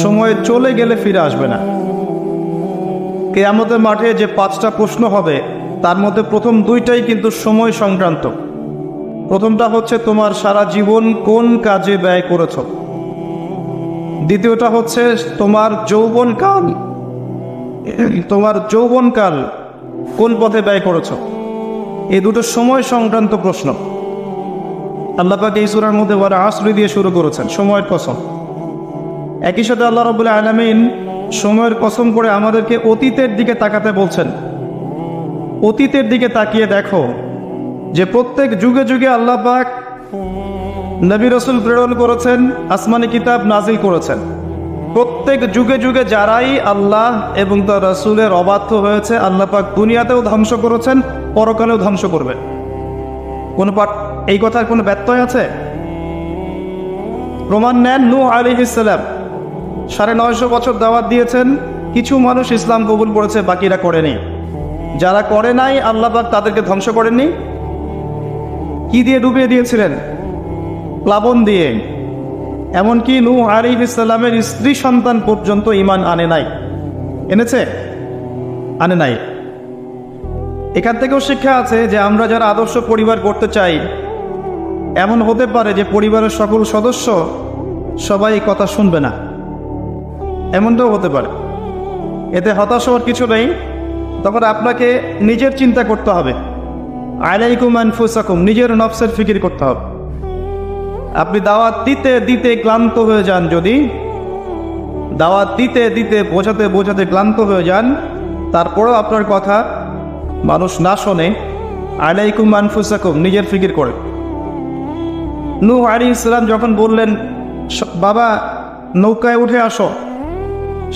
সময় চলে গেলে ফিরে আসবে না। কিয়ামতের মাঠে যে 5টা প্রশ্ন হবে তার মধ্যে প্রথম 2টাই কিন্তু সময় সংক্রান্ত। প্রথমটা হচ্ছে তোমার সারা জীবন কোন কাজে ব্যয় করেছ, দ্বিতীয়টা হচ্ছে তোমার যৌবনকাল কোন পথে ব্যয় করেছ। এই দুটো সময় সংক্রান্ত প্রশ্ন। আল্লাহ পাক এই সূরার মধ্যে ওয়াল আসরি দিয়ে শুরু করেছেন, সময়ের কসম। একই সাথে আল্লাহ রাব্বুল আলামিন সময়ের কসম করে আমাদেরকে অতীতের দিকে তাকাতে বলছেন। অতীতের দিকে তাকিয়ে দেখো যে প্রত্যেক যুগে যুগে আল্লাহ পাক নবী রাসূল প্রেরণ করেছেন, আসমানি কিতাব নাজিল করেছেন। প্রত্যেক যুগে যুগে যারাই আল্লাহ এবং তার রাসূলের অবাধ্য হয়েছে আল্লাহ পাক দুনিয়াতেও ধ্বংস করেছেন, পরকালেও ধ্বংস করবেন। এই কথার কোনো ব্যত্যয় আছে? প্রমাণ নেন, নূহ আলাইহিস সালাম 950 বছর দাওয়াত দিয়েছেন, কিছু মানুষ ইসলাম কবুল করেছে, বাকিরা করেনি। যারা করে নাই আল্লাহ পাক তাদেরকে ধ্বংস করেননি। কি দিয়ে ডুবিয়ে দিয়েছিলেন? প্লাবন দিয়ে। এমনকি নূহ আলাইহিস সালামের স্ত্রী সন্তান পর্যন্ত ঈমান আনে নাই। এনেছে? আনে নাই। এখান থেকেও শিক্ষা আছে যে আমরা যারা আদর্শ পরিবার করতে চাই, এমন হতে পারে যে পরিবারের সকল সদস্য সবাই কথা শুনবে না, এমনটাও হতে পারে। এতে হতাশ হওয়ার কিছু নেই। তখন আপনাকে নিজের চিন্তা করতে হবে, আলাইকুম আনফুসাকুম, নিজের নফসের ফিকির করতে হবে। আপনি দাওয়াত দিতে দিতে ক্লান্ত হয়ে যান, যদি দাওয়াত দিতে দিতে বোঝাতে বোঝাতে ক্লান্ত হয়ে যান, তারপরেও আপনার কথা মানুষ না শোনে, আলাইকুম আনফুসাকুম, নিজের ফিকির করে। নূহ আলাইহিস সালাম যখন বললেন বাবা নৌকায় উঠে আসো,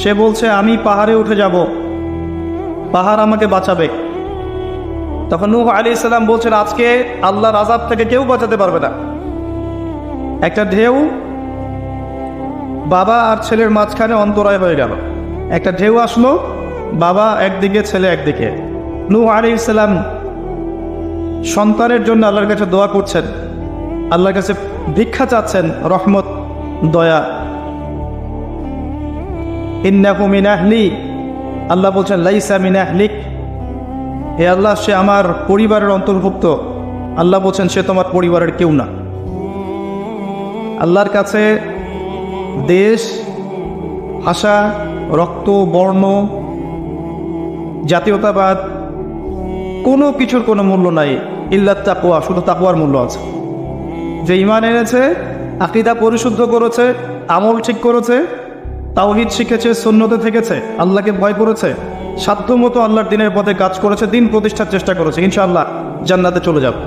সে বলছে আমি পাহাড়ে উঠে যাব, পাহাড় আমাকে বাঁচাবে। তখন নূহ আলাইহিস সালাম বলছেন আজকে আল্লাহর আযাব থেকে কেউ বাঁচাতে পারবে না। একটা ঢেউ বাবা আর ছেলের মাঝখানে অন্তরায় হয়ে গেল। একটা ঢেউ আসলো, বাবা একদিকে ছেলে একদিকে। নূহ আলাইহিস সালাম সন্তানের জন্য আল্লাহর কাছে দোয়া করছেন, আল্লাহর কাছে ভিক্ষা চাচ্ছেন রহমত, দয়া। ইন্নাহু মিন আহলি, আল্লাহ বলছেন লাইসা মিন আহলিক, হে আল্লাহ সে আমার পরিবারের অন্তর্ভুক্ত। আল্লাহ বলছেন সে তোমার পরিবারের কেউ না। আল্লাহর কাছে দেশ, ভাষা, রক্ত, বর্ণ, জাতীয়তাবাদ কোনো কিছুর কোনো মূল্য নাই, ইল্লাত তাকওয়া, শুধু তাকওয়ার মূল্য আছে। যে ঈমান এনেছে, আকীদা পরিশুদ্ধ করেছে, আমল ঠিক করেছে, তাওহীদ শিখেছে, সুন্নতে থেকেছে, আল্লাহকে ভয় করেছে, সাধ্যমতো আল্লাহর দিনের পথে কাজ করেছে, দিন প্রতিষ্ঠার চেষ্টা করেছে, ইনশাআল্লাহ জান্নাতে চলে যাবে।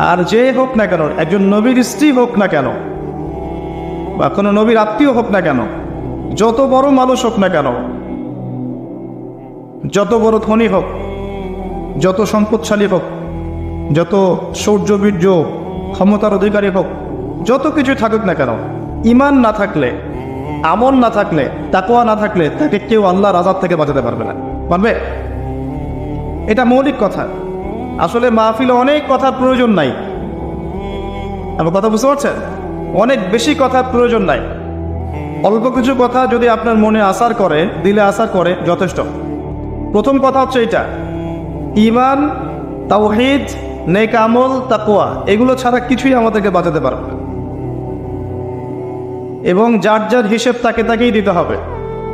আর যে হোক না কেন, একজন নবীর স্ত্রী হোক না কেন, বা কোনো নবীর আত্মীয় হোক না কেন, যত বড় মানুষ হোক না কেন, যত বড় ধনী হোক, যত সম্পদশালী হোক, যত শৌর্য বীর্য ক্ষমতার অধিকারী হোক, যত কিছু থাকুক না কেন, ঈমান না থাকলে, আমল না থাকলে, তাকওয়া না থাকলে তাকে কেউ আল্লাহর আযাব থেকে বাঁচাতে পারবে না। পারবে? এটা মৌলিক কথা। আসলে মাহফিলে অনেক কথার প্রয়োজন নাই। আমার কথা বুঝতে পারছেন? অনেক বেশি কথার প্রয়োজন নাই। অল্প কিছু কথা যদি আপনার মনে আসার করে, দিলে আসার করে, যথেষ্ট। প্রথম কথা হচ্ছে এটা, ঈমান, তাওহীদ, নেক আমল, তাকওয়া, এগুলো ছাড়া কিছুই আমাদেরকে বাঁচাতে পারবে না। এবং যার যার হিসেব তাকে তাকেই দিতে হবে।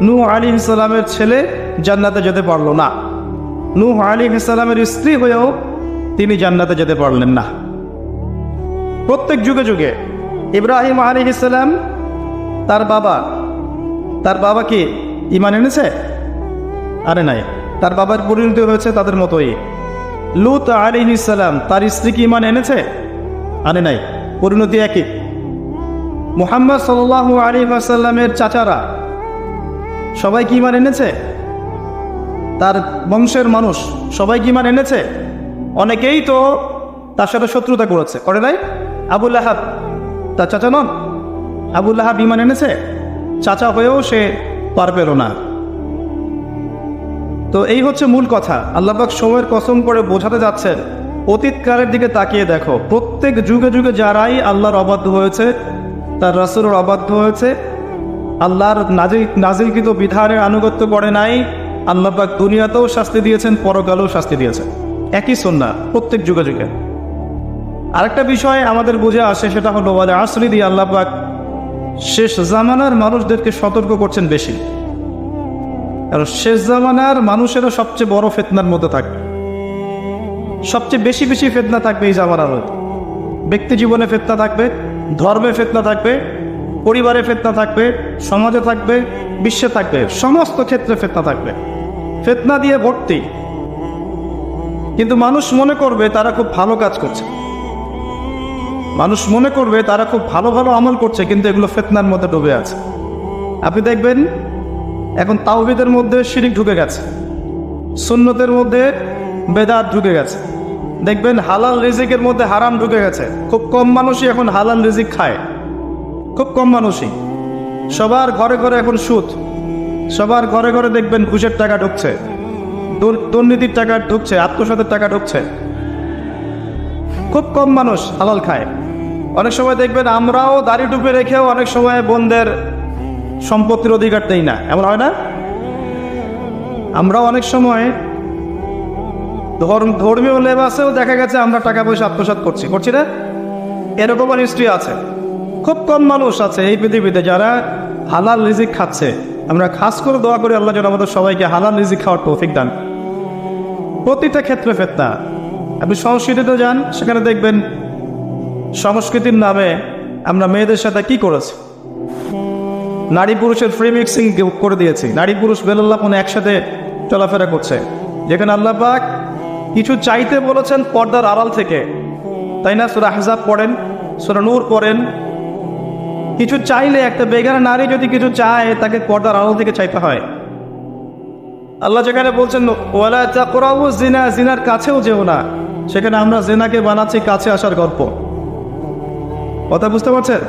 নূহ আলাইহিস সালামের ছেলে জান্নাতে যেতে পারলো না, নূহ আলাইহিস সালামের স্ত্রী হয়েও তিনি জান্নাতে যেতে পারলেন না। প্রত্যেক যুগে যুগে ইব্রাহিম আলাইহিস সালাম, তার বাবা কি ঈমান এনেছে? আরে নাই। তার বাবার পরিণতি হয়েছে তাদের মতোই। লূত আলাইহিস সালাম, তার স্ত্রী কি ঈমান এনেছে? আরে নাই, পরিণতি একই। মুহাম্মদ সাল্লাল্লাহু আলাইহি ওয়াসাল্লামের চাচারা সবাই কি ঈমান এনেছে? তার বংশের মানুষ সবাই কি ঈমান এনেছে? অনেকেই তো তার সাথে শত্রুতা করেছে, করে নাই? আবু লাহাব তার চাচা নন? আবু লাহাব ঈমান এনেছে? চাচা হয়েও সে পার পেল না। তো এই হচ্ছে মূল কথা। আল্লাহ পাক সময়ের কসম করে বোঝাতে যাচ্ছেন, অতীতকালের দিকে তাকিয়ে দেখো, প্রত্যেক যুগে যুগে যারাই আল্লাহর অবাধ্য হয়েছে, তার রাসূলের অবাধ্য হয়েছে, আল্লাহর নাজিলকৃত বিধানের আনুগত্য করে নাই, আল্লাহ পাক দুনিয়াতেও শাস্তি দিয়েছেন, পরকালেও শাস্তি দিয়েছেন। একই সুন্নাহ প্রত্যেক যুগে যুগে। আরেকটা বিষয় আমাদের বুঝে আসে, সেটা হলো ওয়াল আসরি দিয়ে আল্লাহ পাক শেষ জামানার মানুষদেরকে সতর্ক করছেন বেশি। কারণ শেষ জামানার মানুষেরা সবচেয়ে বড় ফিতনার মধ্যে থাকবে, সবচেয়ে বেশি বেশি ফিতনা থাকবে এই জামানার মধ্যে। ব্যক্তি জীবনে ফিতনা থাকবে, ধর্মে ফিতনা থাকবে, পরিবারে ফিতনা থাকবে, সমাজে থাকবে, বিশ্বে থাকবে, সমস্ত ক্ষেত্রে ফিতনা থাকবে, ফিতনা দিয়ে ভর্তি। কিন্তু মানুষ মনে করবে তারা খুব ভালো কাজ করছে, মানুষ মনে করবে তারা খুব ভালো ভালো আমল করছে, কিন্তু এগুলো ফিতনার মধ্যে ডুবে আছে। আপনি দেখবেন এখন তাওহীদের মধ্যে শিরক ঢুকে গেছে, সুন্নতের মধ্যে বেদাত ঢুকে গেছে, দেখবেন হালাল রিজিকের মধ্যে হারাম ঢুকে গেছে। খুব কম মানুষই এখন হালাল রিজিক খায়, খুব কম মানুষই। সবার ঘরে ঘরে এখন সুদ, সবার ঘরে ঘরে দেখবেন ঘুষের টাকা ঢুকছে, দুর্নীতির টাকা ঢুকছে, আত্মসাতের টাকা ঢুকছে। খুব কম মানুষ হালাল খায়। অনেক সময় দেখবেন আমরাও দাড়ি টুপে রেখেও অনেক সময় বোনদের সম্পত্তির অধিকার দেই না, এমন হয় না? আমরাও অনেক সময় ধর্মীয় লেবাসেও দেখা গেছে আমরা টাকা পয়সা আত্মসাৎ করছি না? এরকম হিস্ট্রি আছে। খুব কম মানুষ আছে এই পৃথিবীতে যারা হালাল রিজিক খাচ্ছে। আমরা খাস করে দোয়া করি আল্লাহ যেন আমাদের সবাইকে হালাল রিজিক খাওয়ার তৌফিক দান। প্রতিটা ক্ষেত্রে ফিতনা। আপনি সংস্কৃতিতে যান, সেখানে দেখবেন সংস্কৃতির নামে আমরা মেয়েদের সাথে কি করেছি, নারী পুরুষের ফ্রি মিক্সিং করে দিয়েছি। নারী পুরুষ বেলাল্লাপনে একসাথে চলাফেরা করছে, যেখানে আল্লাহ পাক কিছু চাইতে বলেছেন পর্দার আড়াল থেকে, তাই না? সূরা আহজাব পড়েন, সূরা নূর পড়েন। কিছু চাইলে একটা বেগানা নারী যদি কিছু চায়, তাকে পর্দার আড়াল থেকে চাইতে হয়। আল্লাহ যেখানে বলছেন ওয়ালা তাকরাবু জিনা, জিনার কাছেও যেও না, সেখানে আমরা জিনাকে বানাচ্ছি কাছে আসার গল্প। কথা বুঝতে পারছেন?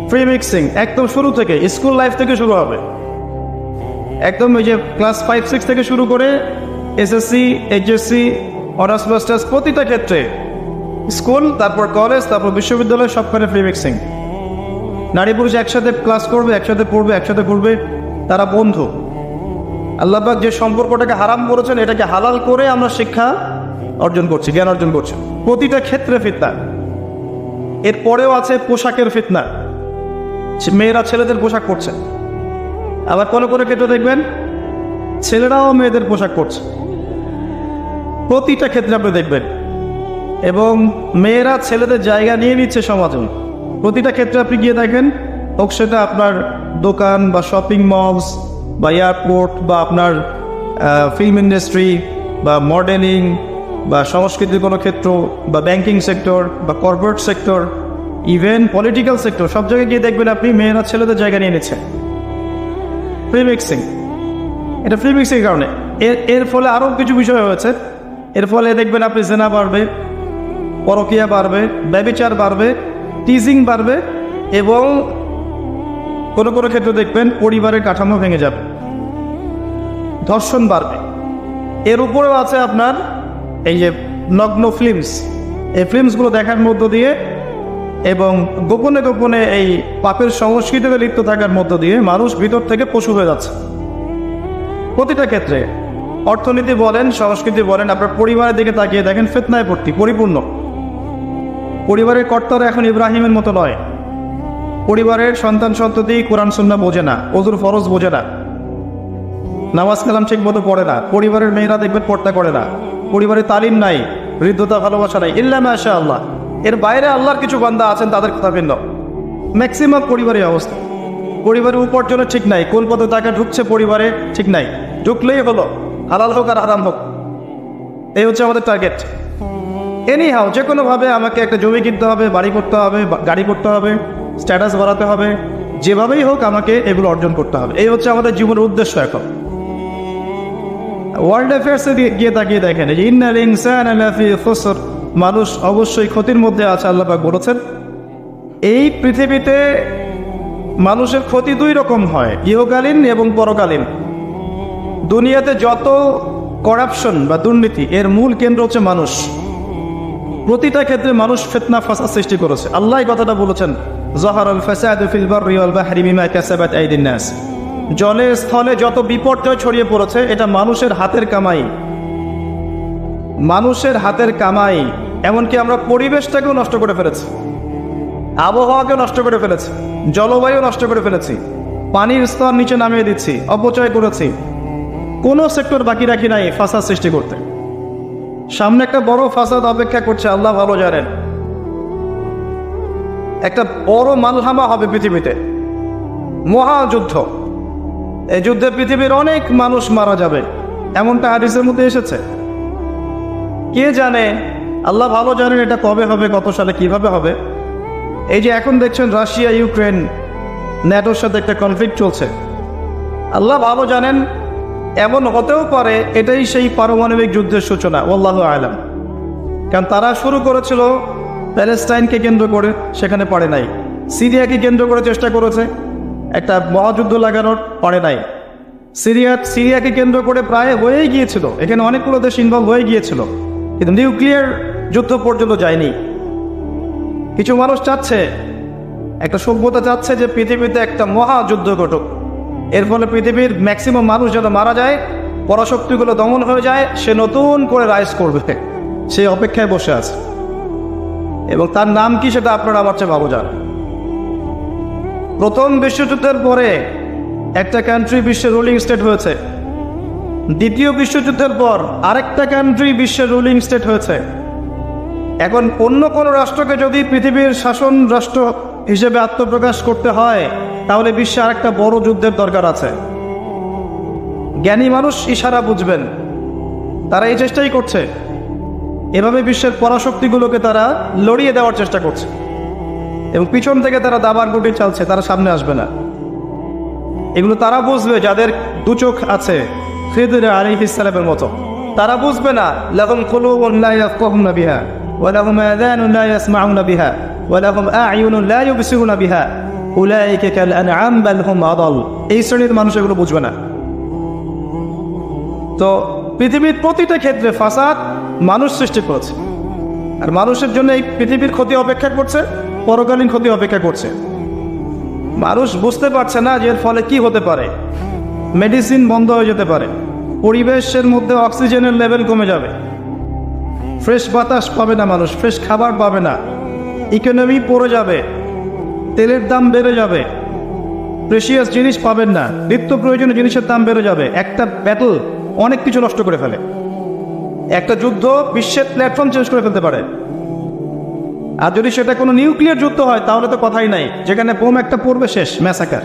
ফ্রি মিক্সিং একদম শুরু থেকে, স্কুল লাইফ থেকে শুরু হবে, একদম ওই যে ক্লাস 5-6 থেকে শুরু করে এসএসসি, এইচএসসি, অনার্স মাস্টার্স, প্রতিটা ক্ষেত্রে, স্কুল, তারপর কলেজ, তারপর বিশ্ববিদ্যালয়, সবখানে ফ্রি মিক্সিং। নারী পুরুষ একসাথে ক্লাস করবে, একসাথে পড়বে, একসাথে ঘুরবে, তারা বন্ধু। আল্লাহ পাক যে সম্পর্কটাকে হারাম করেছেন, এটাকে হালাল করে আমরা শিক্ষা অর্জন করছি, জ্ঞান অর্জন করছি। প্রতিটা ক্ষেত্রে ফিতনা। এরপরেও আছে পোশাকের ফিতনা, মেয়েরা ছেলেদের পোশাক পরছে। আবার কোনো কোনো ক্ষেত্রে দেখবেন ছেলেরাও মেয়েদের পোশাক পরছে, প্রতিটা ক্ষেত্রে আপনি দেখবেন। এবং মেয়েরা ছেলেদের জায়গা নিয়ে নিচ্ছে সমাজে। প্রতিটা ক্ষেত্রে আপনি গিয়ে দেখেন, হোক সেটা আপনার দোকান বা শপিং মলস বা এয়ারপোর্ট বা আপনার ফিল্ম ইন্ডাস্ট্রি বা মডেলিং বা সংস্কৃতির কোনো ক্ষেত্র বা ব্যাংকিং সেক্টর বা corporate sector, even political sector, সব জায়গায় গিয়ে দেখবেন আপনি মেয়েরা ছেলেদের জায়গা নিয়ে নিচ্ছে। ফ্রি মিক্সিং, এটা ফ্রি মিক্সিংয়ের কারণে। এর ফলে আরও কিছু বিষয় হয়েছে। এর ফলে দেখবেন আপনি জেনা বাড়বে, পরকীয়া বাড়বে, ব্যভিচার বাড়বে, টিজিং বাড়বে, এবং কোনো কোনো ক্ষেত্রে দেখবেন পরিবারের কাঠামো ভেঙে যাবে, ধর্ষণ বাড়বে। এর উপরেও আছে আপনার এই যে নগ্ন ফিল্মস, এই ফিল্মসগুলো দেখার মধ্য দিয়ে এবং গোপনে গোপনে এই পাপের সংস্কৃতিতে লিপ্ত থাকার মধ্য দিয়ে মানুষ ভিতর থেকে পশু হয়ে যাচ্ছে। প্রতিটা ক্ষেত্রে, অর্থনীতি বলেন, সংস্কৃতি বলেন, আপনার পরিবারের দিকে তাকিয়ে দেখেন, ফিতনায় ভর্তি, পরিপূর্ণ। পরিবারের কর্তারা এখন ইব্রাহিমের মতো নয়। পরিবারের সন্তান সন্ততি কোরআন সুন্নাহ বোঝে না, ওযুর ফরজ বোঝে না, নামাজ কালাম ঠিক মতো পড়ে না। পরিবারের মেয়েরা দেখবেন পর্দা করে না। পরিবারে তালিম নাই, হৃদ্যতা, ভালোবাসা নাই, ইল্লা মাশাআল্লাহ। এর বাইরে আল্লাহর কিছু বান্দা আছেন, তাদের কথা ভিন্ন। ম্যাক্সিমাম পরিবারের অবস্থা, পরিবারের উপার্জনের ঠিক নাই, কোন পথে টাকা ঢুকছে পরিবারে ঠিক নাই, ঢুকলেই হলো, হালাল হোক আর হারাম হোক, এই হচ্ছে আমাদের টার্গেট। এনিহাও যে কোনোভাবে আমাকে একটা জমি কিনতে হবে, বাড়ি করতে হবে, গাড়ি করতে হবে, স্ট্যাটাস বাড়াতে হবে, যেভাবেই হোক আমাকে এগুলো অর্জন করতে হবে। এই হচ্ছে আমাদের জীবনের উদ্দেশ্য। এখন ওয়ার্ল্ড অ্যাফেয়ার্সে গিয়ে তাকিয়ে দেখেন, যে ইন্নাল ইনসানা লাফি খুসর, মানুষ অবশ্যই ক্ষতির মধ্যে আছে, আল্লাহ পাক বলেছেন। এই পৃথিবীতে মানুষের ক্ষতি দুই রকম হয়, ইহকালীন এবং পরকালীন। দুনিয়াতে যত করাপশন বা দুর্নীতি, এর মূল কেন্দ্র হচ্ছে মানুষ। প্রতিটা ক্ষেত্রে মানুষ ফিতনা ফাসাদ সৃষ্টি করেছে। আল্লাহ কথাটা বলেছেন, যাহারাল ফাসাদু ফিল বাররি ওয়াল বাহরি বিমা কাসাবাত আইদিন নাস। জলে স্থলে যত বিপর্যয় ছড়িয়ে পড়েছে এটা মানুষের হাতের কামাই, মানুষের হাতের কামাই। এমনকি আমরা পরিবেশটাকেও নষ্ট করে ফেলেছি, আবহাওয়াকেও নষ্ট করে ফেলেছি, জলবায়ু নষ্ট করে ফেলেছি, পানির স্তর নিচে নামিয়ে দিচ্ছি, অপচয় করেছি। কোনো সেক্টর বাকি রাখি নাই ফাসাদ সৃষ্টি করতে। সামনে একটা বড় ফাসাদ অপেক্ষা করছে, আল্লাহ ভালো জানেন। একটা বড় মালহামা হবে পৃথিবীতে, মহাযুদ্ধ। এই যুদ্ধে পৃথিবীর অনেক মানুষ মারা যাবে, এমনটা হাদিসের মধ্যে এসেছে। কে জানে, আল্লাহ ভালো জানেন এটা কবে হবে, কত সালে, কিভাবে হবে। এই যে এখন দেখছেন রাশিয়া ইউক্রেন ন্যাটোর সাথে একটা কনফ্লিক্ট চলছে, আল্লাহ ভালো জানেন এমন হতেও পারে এটাই সেই পারমাণবিক যুদ্ধের সূচনা, আল্লাহু আলাম। কারণ তারা শুরু করেছিল প্যালেস্টাইনকে কেন্দ্র করে, সেখানে পারে নাই। সিরিয়াকে কেন্দ্র করে চেষ্টা করেছে একটা মহাযুদ্ধ লাগানোর, পারে নাই। সিরিয়াকে কেন্দ্র করে প্রায় হয়েই গিয়েছিল, এখানে অনেকগুলো দেশ ইনভলভ হয়ে গিয়েছিল, কিন্তু নিউক্লিয়ার যুদ্ধ পর্যন্ত যায়নি। কিছু মানুষ চাচ্ছে, একটা সভ্যতা চাচ্ছে যে পৃথিবীতে একটা মহাযুদ্ধ ঘটুক, এর ফলে পৃথিবীর ম্যাক্সিমাম মানুষ যেন মারা যায়, পরাশক্তিগুলো দমন হয়ে যায়, সে নতুন করে রাইজ করবে, সেই অপেক্ষায় বসে আছে। এবং তার নাম কি সেটা আপনারা আমার চেয়ে ভালো জানেন। প্রথম বিশ্বযুদ্ধের পরে একটা কান্ট্রি বিশ্বের রুলিং স্টেট হয়েছে, দ্বিতীয় বিশ্বযুদ্ধের পর আরেকটা কান্ট্রি বিশ্বের রুলিং স্টেট হয়েছে। এখন অন্য কোনো রাষ্ট্রকে যদি পৃথিবীর শাসন রাষ্ট্র হিসেবে আত্মপ্রকাশ করতে হয়, তাহলে বিশ্বে আরেকটা বড় যুদ্ধের দরকার আছে। জ্ঞানী মানুষ ইশারা বুঝবেন, তারা এই চেষ্টাই করছে। এভাবে বিশ্বের পরাশক্তিগুলোকে তারা লড়িয়ে দেওয়ার চেষ্টা করছে, এবং পিছন থেকে তারা দাবার গুটি চালছে, তারা সামনে আসবে না। এগুলো তারা বুঝবে যাদের দু চোখ আছে, খিদর আলাইহিস সালামের মতো। তারা বুঝবে না, লাহুম কুলুবুন লা ইয়াফকাহুনা বিহা ওয়া লাহুম আযানুন লা ইয়াসমাউনা বিহা ওয়া লাহুম আ'য়ুনুন লা ইউবসিরুনা বিহা উলাইকা কাল আনআম বাল হুম আদাল। এই শ্রেণীর মানুষ এগুলো বুঝবে না। তো পৃথিবীর প্রতিটা ক্ষেত্রে ফাসাদ মানুষ সৃষ্টি করেছে, আর মানুষের জন্য এই পৃথিবীর ক্ষতি অপেক্ষা করছে, পরকালীন ক্ষতি অপেক্ষা করছে। মানুষ বুঝতে পারছে না যে এর ফলে কি হতে পারে। মেডিসিন বন্ধ হয়ে যেতে পারে, পরিবেশের মধ্যে অক্সিজেনের লেভেল কমে যাবে, ফ্রেশ বাতাস পাবে না মানুষ, ফ্রেশ খাবার পাবে না, ইকোনমি পড়ে যাবে, তেলের দাম বেড়ে যাবে, প্রেশিয়াস জিনিস পাবেন না, নিত্য প্রয়োজনীয় জিনিসের দাম বেড়ে যাবে। একটা ব্যাটল অনেক কিছু নষ্ট করে ফেলে, একটা যুদ্ধ বিশ্বের প্ল্যাটফর্ম চেঞ্জ করে ফেলতে পারে। আর যদি সেটা কোনো নিউক্লিয়ার যুদ্ধ হয় তাহলে তো কথাই নাই, যেখানে বোম একটা পড়বে শেষ, ম্যাসাকার।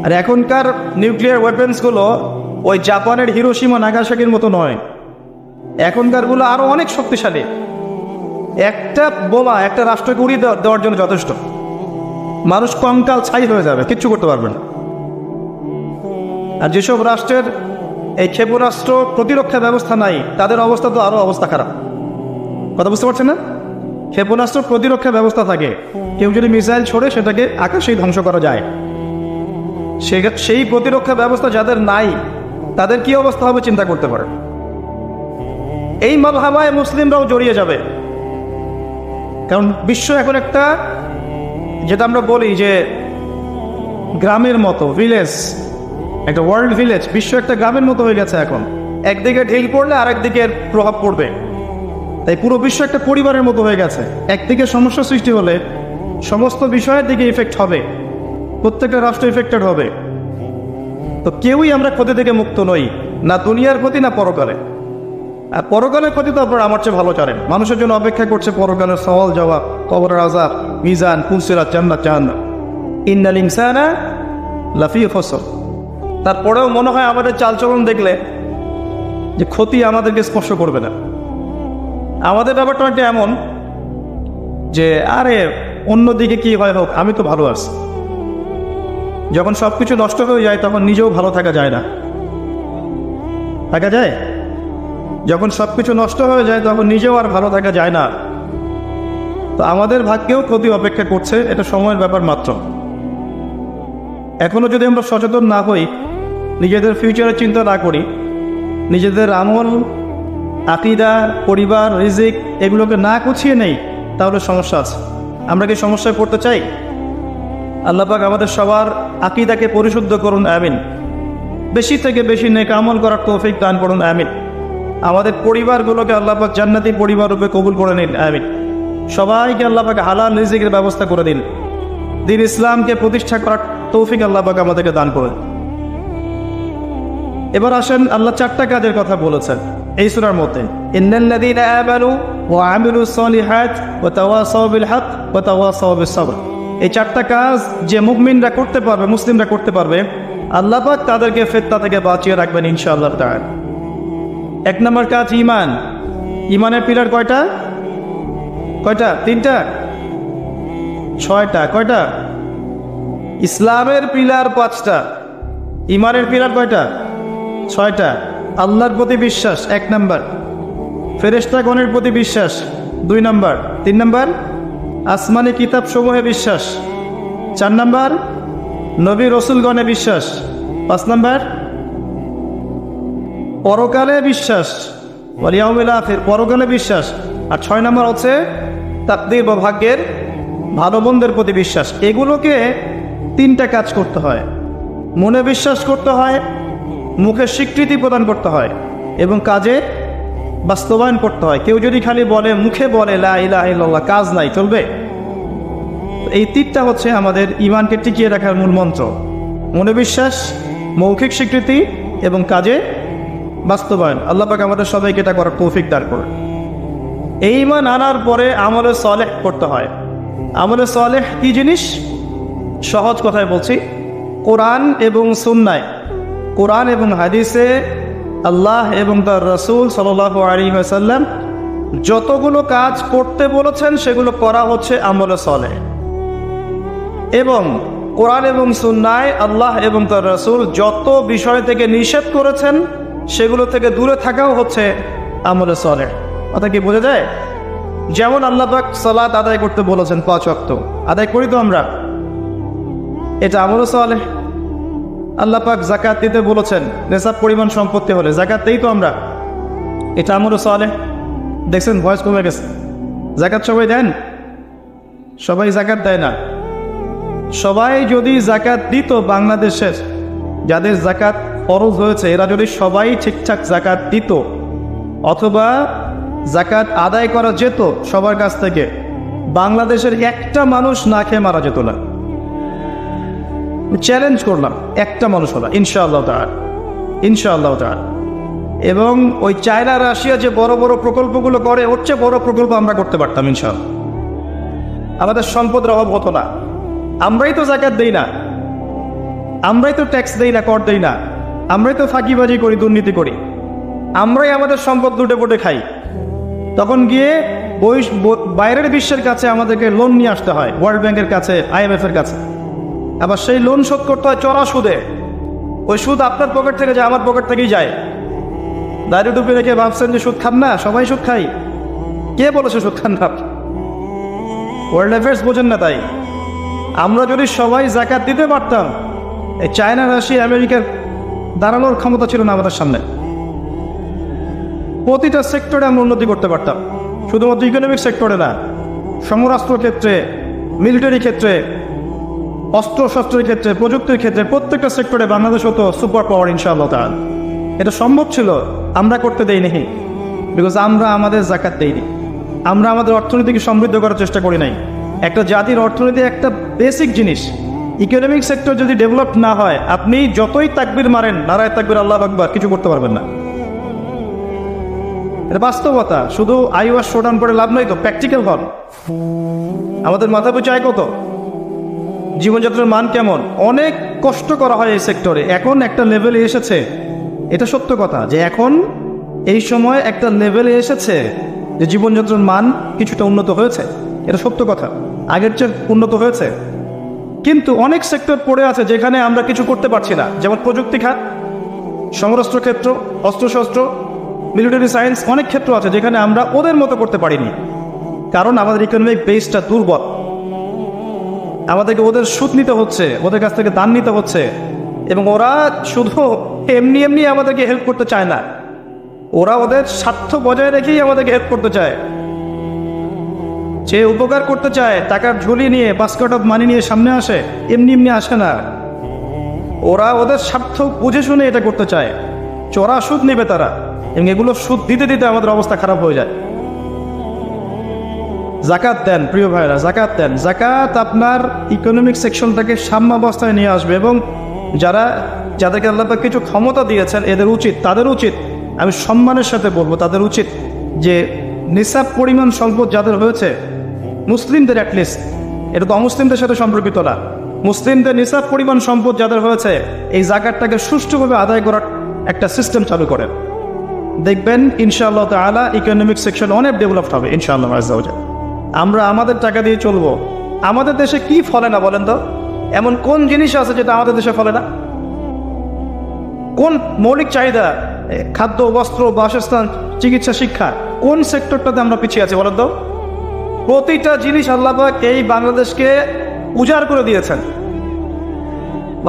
আর এখনকার নিউক্লিয়ার ওয়েপেন্সগুলো ওই জাপানের হিরোশিমা নাগাসাকির মতো নয়, এখনকারগুলো আরও অনেক শক্তিশালী। একটা বোমা একটা রাষ্ট্রকে উড়িয়ে দেওয়ার জন্য যথেষ্ট, মানুষ কঙ্কাল ছাই হয়ে যাবে, কিচ্ছু করতে পারবে না। আর যেসব রাষ্ট্রের এই ক্ষেপণাস্ত্র প্রতিরক্ষা ব্যবস্থা নাই, তাদের অবস্থা তো আরও অবস্থা খারাপ। কথা বুঝতে পারছেন না? ক্ষেপণাস্ত্র প্রতিরক্ষা ব্যবস্থা থাকে, কেউ যদি মিসাইল ছোড়ে সেটাকে আকাশেই ধ্বংস করা যায়। সেই প্রতিরক্ষা ব্যবস্থা যাদের নাই, তাদের কি অবস্থা হবে চিন্তা করতে পারে। এই মালহামায় মুসলিমরাও জড়িয়ে যাবে, কারণ বিশ্ব এখন একটা, যেটা আমরা বলি যে গ্রামের মতো, ভিলেজ, একটা ওয়ার্ল্ড ভিলেজ, বিশ্ব একটা গ্রামের মতো হয়ে গেছে এখন। একদিকে ঢিল পড়লে আরেকদিকে প্রভাব পড়বে, তাই পুরো বিশ্ব একটা পরিবারের মতো হয়ে গেছে। একদিকে সমস্যা সৃষ্টি হলে সমস্ত বিষয়ের দিকে ইফেক্ট হবে, প্রত্যেকটা রাষ্ট্র ইফেক্টেড হবে। তো কেউই আমরা ক্ষতি থেকে মুক্ত নই, না দুনিয়ার ক্ষতি না পরকালে। আর পরকালের ক্ষতি তো আপনারা আমার চেয়ে ভালো জানেন। মানুষের জন্য অপেক্ষা করছে পরকালের সওয়াল জবাব, কবরের আযাব, মিজান, ফুলসিরাত, জান্নাত, জাহান্নাম। ইন্নাল ইনসানা লাফি খুসর। তারপরেও মনে হয় আমাদের চালচলন দেখলে যে ক্ষতি আমাদেরকে স্পর্শ করবে না। আমাদের ব্যাপারটা একটা এমন যে আরে অন্যদিকে কি হয় হোক, আমি তো ভালো আছি। যখন সব কিছু নষ্ট হয়ে যায় তখন নিজেও ভালো থাকা যায় না, থাকা যায়? যখন সব কিছু নষ্ট হয়ে যায় তখন নিজেও আর ভালো থাকা যায় না। তো আমাদের ভাগ্যেও ক্ষতি অপেক্ষা করছে, এটা সময়ের ব্যাপার মাত্র। এখনও যদি আমরা সচেতন না হই, নিজেদের ফিউচারের চিন্তা না করি, নিজেদের আমল, আকিদা, পরিবার, রিজিক এগুলোকে না গুছিয়ে নেই, তাহলে সমস্যা আছে। আমরা কি সমস্যায় পড়তে চাই? আল্লাহ পাক আমাদের সবার আকীদাকে পরিশুদ্ধ করুন, আমিন। বেশি থেকে বেশি নেক আমল করার তৌফিক দান করুন, আমিন। আমাদের পরিবারগুলোকে আল্লাহ পাক জান্নাতি পরিবার রূপে কবুল করে নিন, আমিন। সবাইকে আল্লাহ পাক হালাল রিজিকের ব্যবস্থা করে দিন। দ্বীন ইসলামকে প্রতিষ্ঠা করার তৌফিক আল্লাহ পাক আমাদেরকে দান করেন। এবার আসেন, আল্লাহ 4টা কাজের কথা বলেছেন এই সূরার মধ্যে, ইন্নাল্লাযীনা আমানু ওয়া আমিলুস সলিহাত ওয়া তাওয়াসাউ বিল হক ওয়া তাওয়াসাউ বিস সবর। এই 4টা কাজ যে মুমিনরা করতে পারবে, মুসলিমরা করতে পারবে, আল্লাহ পাক তাদেরকে ফিতনা থেকে বাঁচিয়ে রাখবেন ইনশাআল্লাহ তাআলা। 1 নম্বর কাজ ঈমান। ঈমানের পিলার কয়টা? 3টা? 6টা? কয়টা? ইসলামের পিলার 5টা, ঈমানের পিলার কয়টা? 6টা। আল্লাহর প্রতি বিশ্বাস 1 নম্বর, ফেরেশতাগণের প্রতি বিশ্বাস 2 নম্বর, 3 নম্বর আসমানি কিতাব সমূহে বিশ্বাস, 4 নম্বর নবী রসুলগণে বিশ্বাস, 5 নম্বর পরকালে বিশ্বাস, ওয়াল ইয়াউমিল আখির, পরকালে বিশ্বাস, আর 6 নম্বর হচ্ছে তাকদীর বা ভাগ্যের ভালো মন্দের প্রতি বিশ্বাস। এগুলোকে 3টা কাজ করতে হয়। মনে বিশ্বাস করতে হয়, মুখে স্বীকৃতি প্রদান করতে হয়, এবং কাজে বাস্তবায়ন করতে হয়। কেউ যদি খালি বলে, মুখে বলে লা ইলাহা ইল্লাল্লাহ, কাজ নাই, চলবে? এই 3টা হচ্ছে আমাদের ঈমানকে টিকিয়ে রাখার মূল মন্ত্র। মনে বিশ্বাস, মৌখিক স্বীকৃতি এবং কাজে বাস্তবায়ন। আল্লাহ পাক আমাদের সবাইকে এটা করার তৌফিক দান করুন। এই ঈমান আনার পরে আমলে সালেহ করতে হয়। আমলে সালেহ কি জিনিস? সহজ কথায় বলছি, কোরআন এবং সুন্নায়, কোরআন এবং হাদিসে আল্লাহ এবং তার রাসূল সাল্লাল্লাহু আলাইহি ওয়াসাল্লাম যতগুলো কাজ করতে বলেছেন সেগুলো করা হচ্ছে আমলে সালেহ। এবং কোরআন এবং সুন্নায় আল্লাহ এবং তার রাসূল যত বিষয় থেকে নিষেধ করেছেন সেগুলো থেকে দূরে থাকাও হচ্ছে আমলে সালেহ। কথা কি বোঝা যায়? যেমন আল্লাহ পাক সালাত আদায় করতে বলেছেন 5 ওয়াক্ত, আদায় করি তো আমরা, এটা আমলে সালেহ। আল্লাহ পাক যাকাত দিতে বলেছেন, নেশাব পরিমাণ সম্পত্তি হলে যাকাত দেই তো আমরা, এটা আমলে সালেহ। দেখছেন ভয়েস কমে গেছে। যাকাত সবাই দেন? সবাই যাকাত দেয় না। সবাই যদি যাকাত দিত, বাংলাদেশের যাদের যাকাত ফরজ হয়েছে এরা যদি সবাই ঠিকঠাক যাকাত দিত, অথবা যাকাত আদায় করা যেত সবার কাছ থেকে, বাংলাদেশের একটা মানুষ না খেয়ে মারা যেত না। চ্যালেঞ্জ করলাম, একটা মানুষ হলো ইনশাআল্লাহ তাআলা, ইনশাআল্লাহ তাআলা। এবং ওই চায়না রাশিয়া যে বড় বড় প্রকল্পগুলো করে, ওর চেয়ে বড় প্রকল্প আমরা করতে পারতাম ইনশাআল্লাহ। আমাদের সম্পদের অভাব হতো না। আমরাই তো যাকাত দেই না, আমরাই তো ট্যাক্স দেই না, কর দেই না, আমরাই তো ফাঁকিবাজি করি, দুর্নীতি করি, আমরাই আমাদের সম্পদ লুটে পুটে খাই। তখন গিয়ে বাইরের বিশ্বের কাছে আমাদেরকে লোন নিয়ে আসতে হয়, ওয়ার্ল্ড ব্যাংকের কাছে, IMF এর কাছে। আবার সেই লোন শোধ করতে হয় চড়া সুদে। ওই সুদ আপনার পকেট থেকে যায়, আমার পকেট থেকেই যায়। দাঁড়িয়ে টুপি রেখে ভাবছেন যে সুদ খান না? সবাই সুদ খাই। কে বলেছে সুদ খান না? ওয়ার্ল্ড অ্যাফেয়ার্স বোঝেন না। তাই আমরা যদি সবাই যাকাত দিতে পারতাম, এই চায়না, রাশিয়া, আমেরিকার দাঁড়ানোর ক্ষমতা ছিল না আমাদের সামনে। প্রতিটা সেক্টরে আমরা উন্নতি করতে পারতাম, শুধুমাত্র ইকোনমিক সেক্টরে না, সমরাস্ত্র ক্ষেত্রে, মিলিটারি ক্ষেত্রে, অস্ত্রশস্ত্রের ক্ষেত্রে, প্রযুক্তির ক্ষেত্রে, প্রত্যেকটা সেক্টরে বাংলাদেশ হতো সুপার পাওয়ার ইনশাআল্লাহ তাআলা। এটা সম্ভব ছিল, আমরা করতে দেইনি, বিকজ আমরা আমাদের যাকাত দেইনি। আমরা আমাদের অর্থনীতিকে সমৃদ্ধ করার চেষ্টা করি নাই। একটা জাতির অর্থনীতি একটা বেসিক জিনিস। ইকোনমিক সেক্টর যদি ডেভেলপ না হয়, আপনি যতই তাকবীর মারেন, নারায়ে তাকবীর, আল্লাহু আকবার, কিছু করতে পারবেন না। এটা বাস্তবতা। শুধু আইওয়াস শোডাউন করে লাভ নয় তো, প্র্যাকটিক্যাল হন। আমাদের মাথা পিছু আয় কত? জীবনযাত্রার মান কেমন? অনেক কষ্ট করা হয় এই সেক্টরে। এখন একটা লেভেলে এসেছে, এটা সত্য কথা, যে এখন এই সময় একটা লেভেলে এসেছে যে জীবনযাত্রার মান কিছুটা উন্নত হয়েছে, এটা সত্য কথা, আগের চেয়ে উন্নত হয়েছে। কিন্তু অনেক সেক্টর পড়ে আছে যেখানে আমরা কিছু করতে পারছি না, যেমন প্রযুক্তি খাত, সমরাস্ত্র ক্ষেত্র, অস্ত্রশস্ত্র, মিলিটারি সায়েন্স, অনেক ক্ষেত্র আছে যেখানে আমরা ওদের মতো করতে পারিনি, কারণ আমাদের ইকোনমিক বেসটা দুর্বল। আমাদেরকে ওদের সুদ নিতে হচ্ছে, ওদের কাছ থেকে দান নিতে হচ্ছে, এবং ওরা শুধু এমনি এমনি আমাদেরকে হেল্প করতে চায় না, ওরা ওদের স্বার্থ বজায় রেখেই আমাদেরকে হেল্প করতে চায়। যে উপকার করতে চায় টাকার ঝুলি নিয়ে বাস্কেট অফ মানি নিয়ে সামনে আসে, এমনি এমনি আসে না। ওরা ওদের স্বার্থ বুঝে শুনে এটা করতে চায়, চড়া সুদ নেবে তারা, এবং এগুলো সুদ দিতে দিতে আমাদের অবস্থা খারাপ হয়ে যায়। জাকাত দেন প্রিয় ভাইরা, জাকাত দেন। জাকাত আপনার ইকোনমিক সেকশনটাকে সাম্যাবস্থায় নিয়ে আসবে, এবং যাদেরকে আল্লাহ পাক কিছু ক্ষমতা দিয়েছেন তাদের উচিত, আমি সম্মানের সাথে বলবো, তাদের উচিত যে নিসাব পরিমাণ সম্পদ যাদের হয়েছে, মুসলিমদের অ্যাটলিস্ট, এটা তো অমুসলিমদের সাথে সম্পর্কিত না, মুসলিমদের নিসাব পরিমাণ সম্পদ যাদের হয়েছে, এই জাকাতটাকে সুষ্ঠুভাবে আদায় করার একটা সিস্টেম চালু করেন। দেখবেন ইনশাআল্লাহ তাআলা ইকোনমিক সেকশন অনেক ডেভেলপড হবে ইনশাআল্লাহ আযজা ওয়া জাল। আমরা আমাদের টাকা দিয়ে চলবো। আমাদের দেশে কি ফলে না বলেন তো? এমন কোন জিনিস আছে যেটা আমাদের দেশে ফলে না? কোন মৌলিক চাহিদা, খাদ্য, বস্ত্র, বাসস্থান, চিকিৎসা, শিক্ষা, কোন সেক্টরটাতে আমরা পিছিয়ে আছি বলেন তো? প্রতিটা জিনিস আল্লাহ পাক এই বাংলাদেশকে উজাড় করে দিয়েছেন।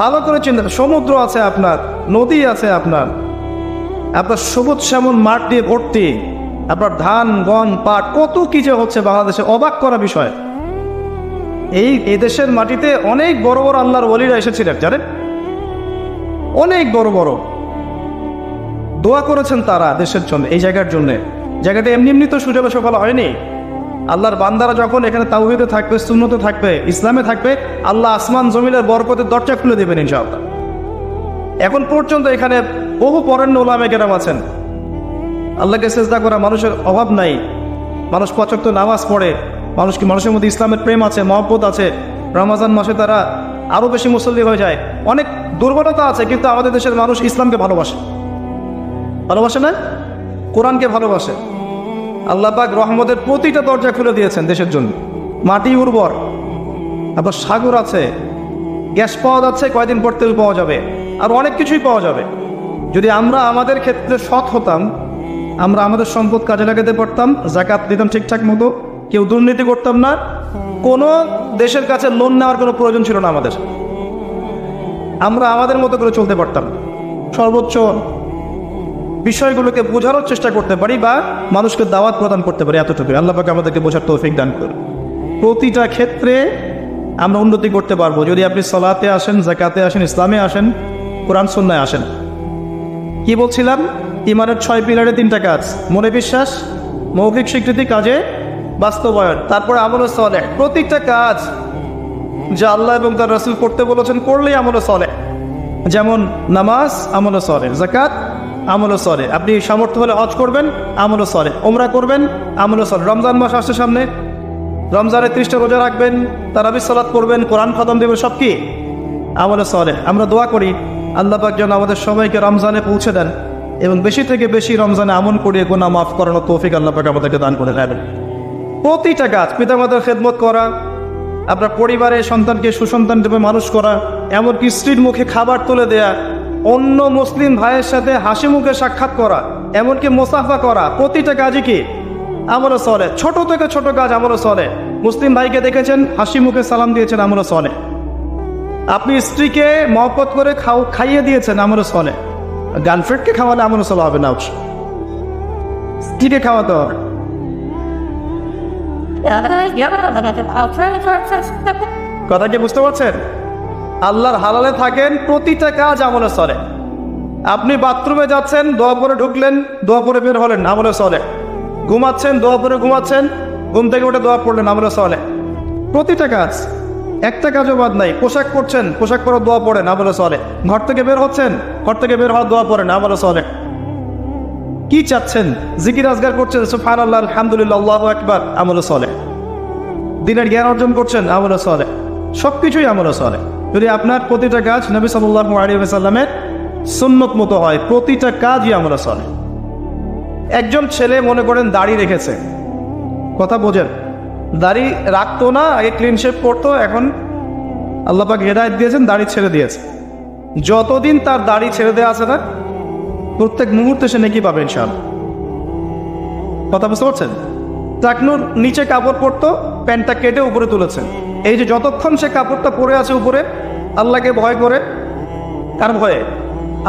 ভালো করে চিন্তা, সমুদ্র আছে আপনার, নদী আছে আপনার সবুজ শ্যামল মাঠ দিয়ে ভর্তি, আপনার ধান, গম, পাট, কত কি যে হচ্ছে বাংলাদেশে, অবাক করা বিষয়। এই দেশের মাটিতে অনেক বড় বড় আল্লাহর ওলিরা এসেছিলেন, জানেন? অনেক বড় বড় দোয়া করেছেন তারা দেশের জন্য, এই জায়গার জন্য। জায়গাটা এমনি এমনি তো সুজলা সফল হয়নি। আল্লাহর বান্দারা যখন এখানে তাওহীদে থাকবে, সুন্নতে থাকবে, ইসলামে থাকবে, আল্লাহ আসমান জমিনের বরকতের দরজা খুলে দেবেন ইনশাআল্লাহ। এখন পর্যন্ত এখানে বহু বরেণ্য উলামা কেরাম আছেন। আল্লাহকে সেজদা করা মানুষের অভাব নাই, মানুষ ৫ ওয়াক্ত নামাজ পড়ে, মানুষের মধ্যে ইসলামের প্রেম আছে, মহব্বত আছে। রমজান মাসে তারা আরও বেশি মুসল্লি হয়ে যায়। অনেক দুর্বলতা আছে, কিন্তু আমাদের দেশের মানুষ ইসলামকে ভালোবাসে না, কোরআনকে ভালোবাসে। আল্লাহ পাক রহমতের প্রতিটা দরজা খুলে দিয়েছেন দেশের জন্য। মাটি উর্বর, আপনার সাগর আছে, গ্যাস পাওয়া যাচ্ছে, কয়দিন পর তেল পাওয়া যাবে, আর অনেক কিছুই পাওয়া যাবে। যদি আমরা আমাদের ক্ষেত্রে সৎ হতাম, আমরা আমাদের সম্পদ কাজে লাগাতে পারতাম, জাকাত দিতাম ঠিকঠাক মতো, কেউ দুর্নীতি করতাম না, কোনো দেশের কাছে লোন নেওয়ার কোনো প্রয়োজন ছিল না আমাদের, আমরা আমাদের মতো করে চলতে পারতাম, সর্বোচ্চ বিষয়গুলোকে বোঝানোর চেষ্টা করতে পারি বা মানুষকে দাওয়াত প্রদান করতে পারি, এতটুকু। আল্লাহ পাক আমাদেরকে বোঝার তৌফিক দান করুন। প্রতিটা ক্ষেত্রে আমরা উন্নতি করতে পারবো যদি আপনি সালাতে আসেন, জাকাতে আসেন, ইসলামে আসেন, কোরআন সুন্নায় আসেন। কি বলছিলাম? ইমানের 6 পিলারে 3টা কাজ: মনে বিশ্বাস, মৌখিক স্বীকৃতি, কাজে বাস্তবায়ন, তারপরে আমলে সালেহ। প্রতিটা কাজ যা আল্লাহ এবং তার রাসূল করতে বলেছেন করলেই আমলে সালেহ। যেমন নামাজ, আমলে সালেহ; যাকাত, আমলে সালেহ। আপনি সামর্থ্য হলে হজ করবেন, আমলে সালেহ; উমরা করবেন, আমলে সালেহ। রমজান মাস আসছে সামনে, রমজানে 30টা রোজা রাখবেন, তারাবির সালাত করবেন, কোরআন খতম দেবেন, সব কি আমলে সালেহ। আমরা দোয়া করি আল্লাহ পাক যেন আমাদের সবাইকে রমজানে পৌঁছে দেন এবং বেশি থেকে বেশি রমজানে আমল করিয়ে গুনাহ মাফ করানোর তৌফিক আল্লাহ পাক আমাদেরকে দান করে দেবেন। প্রতিটা কাজ, পিতামাতার খেদমত করা, আপনার পরিবারের সন্তানকে সুসন্তান রূপে মানুষ করা, এমনকি স্ত্রীর মুখে খাবার তুলে দেয়া, অন্য মুসলিম ভাইয়ের সাথে হাসি মুখে সাক্ষাৎ করা, এমনকি মুসাফা করা, প্রতিটা কাজই কি আমলে সালেহ। ছোট থেকে ছোট কাজ আমলে সালেহ। মুসলিম ভাইকে দেখেছেন, হাসি মুখে সালাম দিয়েছেন, আমলে সালেহ। আপনি স্ত্রীকে মহব্বত করে খাইয়ে দিয়েছেন, আমলে সালেহ। গার্লফ্রেন্ডকে খাওয়ালে আমলে সালেহ হবে না, স্ত্রীকে খাওয়াতে হবে। কথা কি বুঝতে পারছেন? আল্লাহর হালালে থাকেন, প্রতিটা কাজ আমলে সালেহ। আপনি বাথরুমে যাচ্ছেন, দোয়া পরে ঢুকলেন, দোয়া পরে বের হলেন, আমলে সালেহ। ঘুমাচ্ছেন, দোয়া পরে ঘুমাচ্ছেন, ঘুম থেকে উঠে দোয়া পড়লেন, আমলে সালেহ। প্রতিটা কাজ, একটা কাজও বাদ নাই। পোশাক পরছেন, পোশাক পরে দোয়া পড়েন, আমলে সালেহ। ঘর থেকে বের হচ্ছেন, ঘর থেকে বের হওয়ার দোয়া পড়েন, আমলে সালেহ। কি চাচ্ছেন? জিকির আজগার করছেন, সুবহানাল্লাহ, আলহামদুলিল্লাহ, আল্লাহু আকবার, আমলে সালেহ। দিনের জ্ঞান অর্জন করছেন, আমলে সালেহ। সবকিছুই আমলে সালেহ। যদি আপনার প্রতিটা কাজ নবী সাল্লাল্লাহু আলাইহি ওয়াসাল্লামের সুন্নত মতো হয়, প্রতিটা কাজই আমলে সালেহ। একজন ছেলে মনে করেন দাড়ি রেখেছে, কথা বোঝেন, দাড়ি রাখতো না, আগে ক্লিন শেভ করতো, এখন আল্লাহ পাক হেদায়েত দিয়েছেন, দাড়ি ছেড়ে দিয়েছে। যতদিন তার দাড়ি ছেড়ে দেওয়া আছে না, প্রত্যেক মুহূর্তে সে নেকি পাবে ইনশাআল্লাহ। কথা বুঝতে পারছেন? টাকনুর নিচে কাপড় পরতো, প্যান্টটা কেটে উপরে তুলেছেন। এই যে যতক্ষণ সে কাপড়টা পরে আছে উপরে, আল্লাহকে ভয় করে, কার ভয়ে?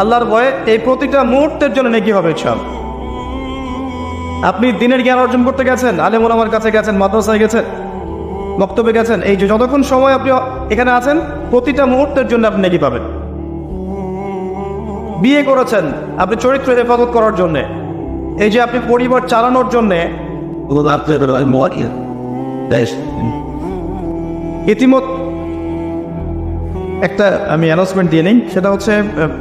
আল্লাহর ভয়ে, এই প্রতিটা মুহূর্তের জন্য নেকি হবে ইনশাআল্লাহ। আপনি দিনের জ্ঞান অর্জন করতে গেছেন, আলেম ওলামার কাছে গেছেন, মাদ্রাসায় গেছেন, বক্তব্যে গেছেন, এই যে যতক্ষণ সময় আপনি এখানে আছেন প্রতিটা মুহূর্তের জন্য আপনি নেকি পাবেন। বিয়ে করেছেন আপনি চরিত্র হেফাজত করার জন্যে, এই যে আপনি পরিবার চালানোর জন্যে। ইতিমধ্যে একটা আমি অ্যানাউন্সমেন্ট দিয়ে নিই, সেটা হচ্ছে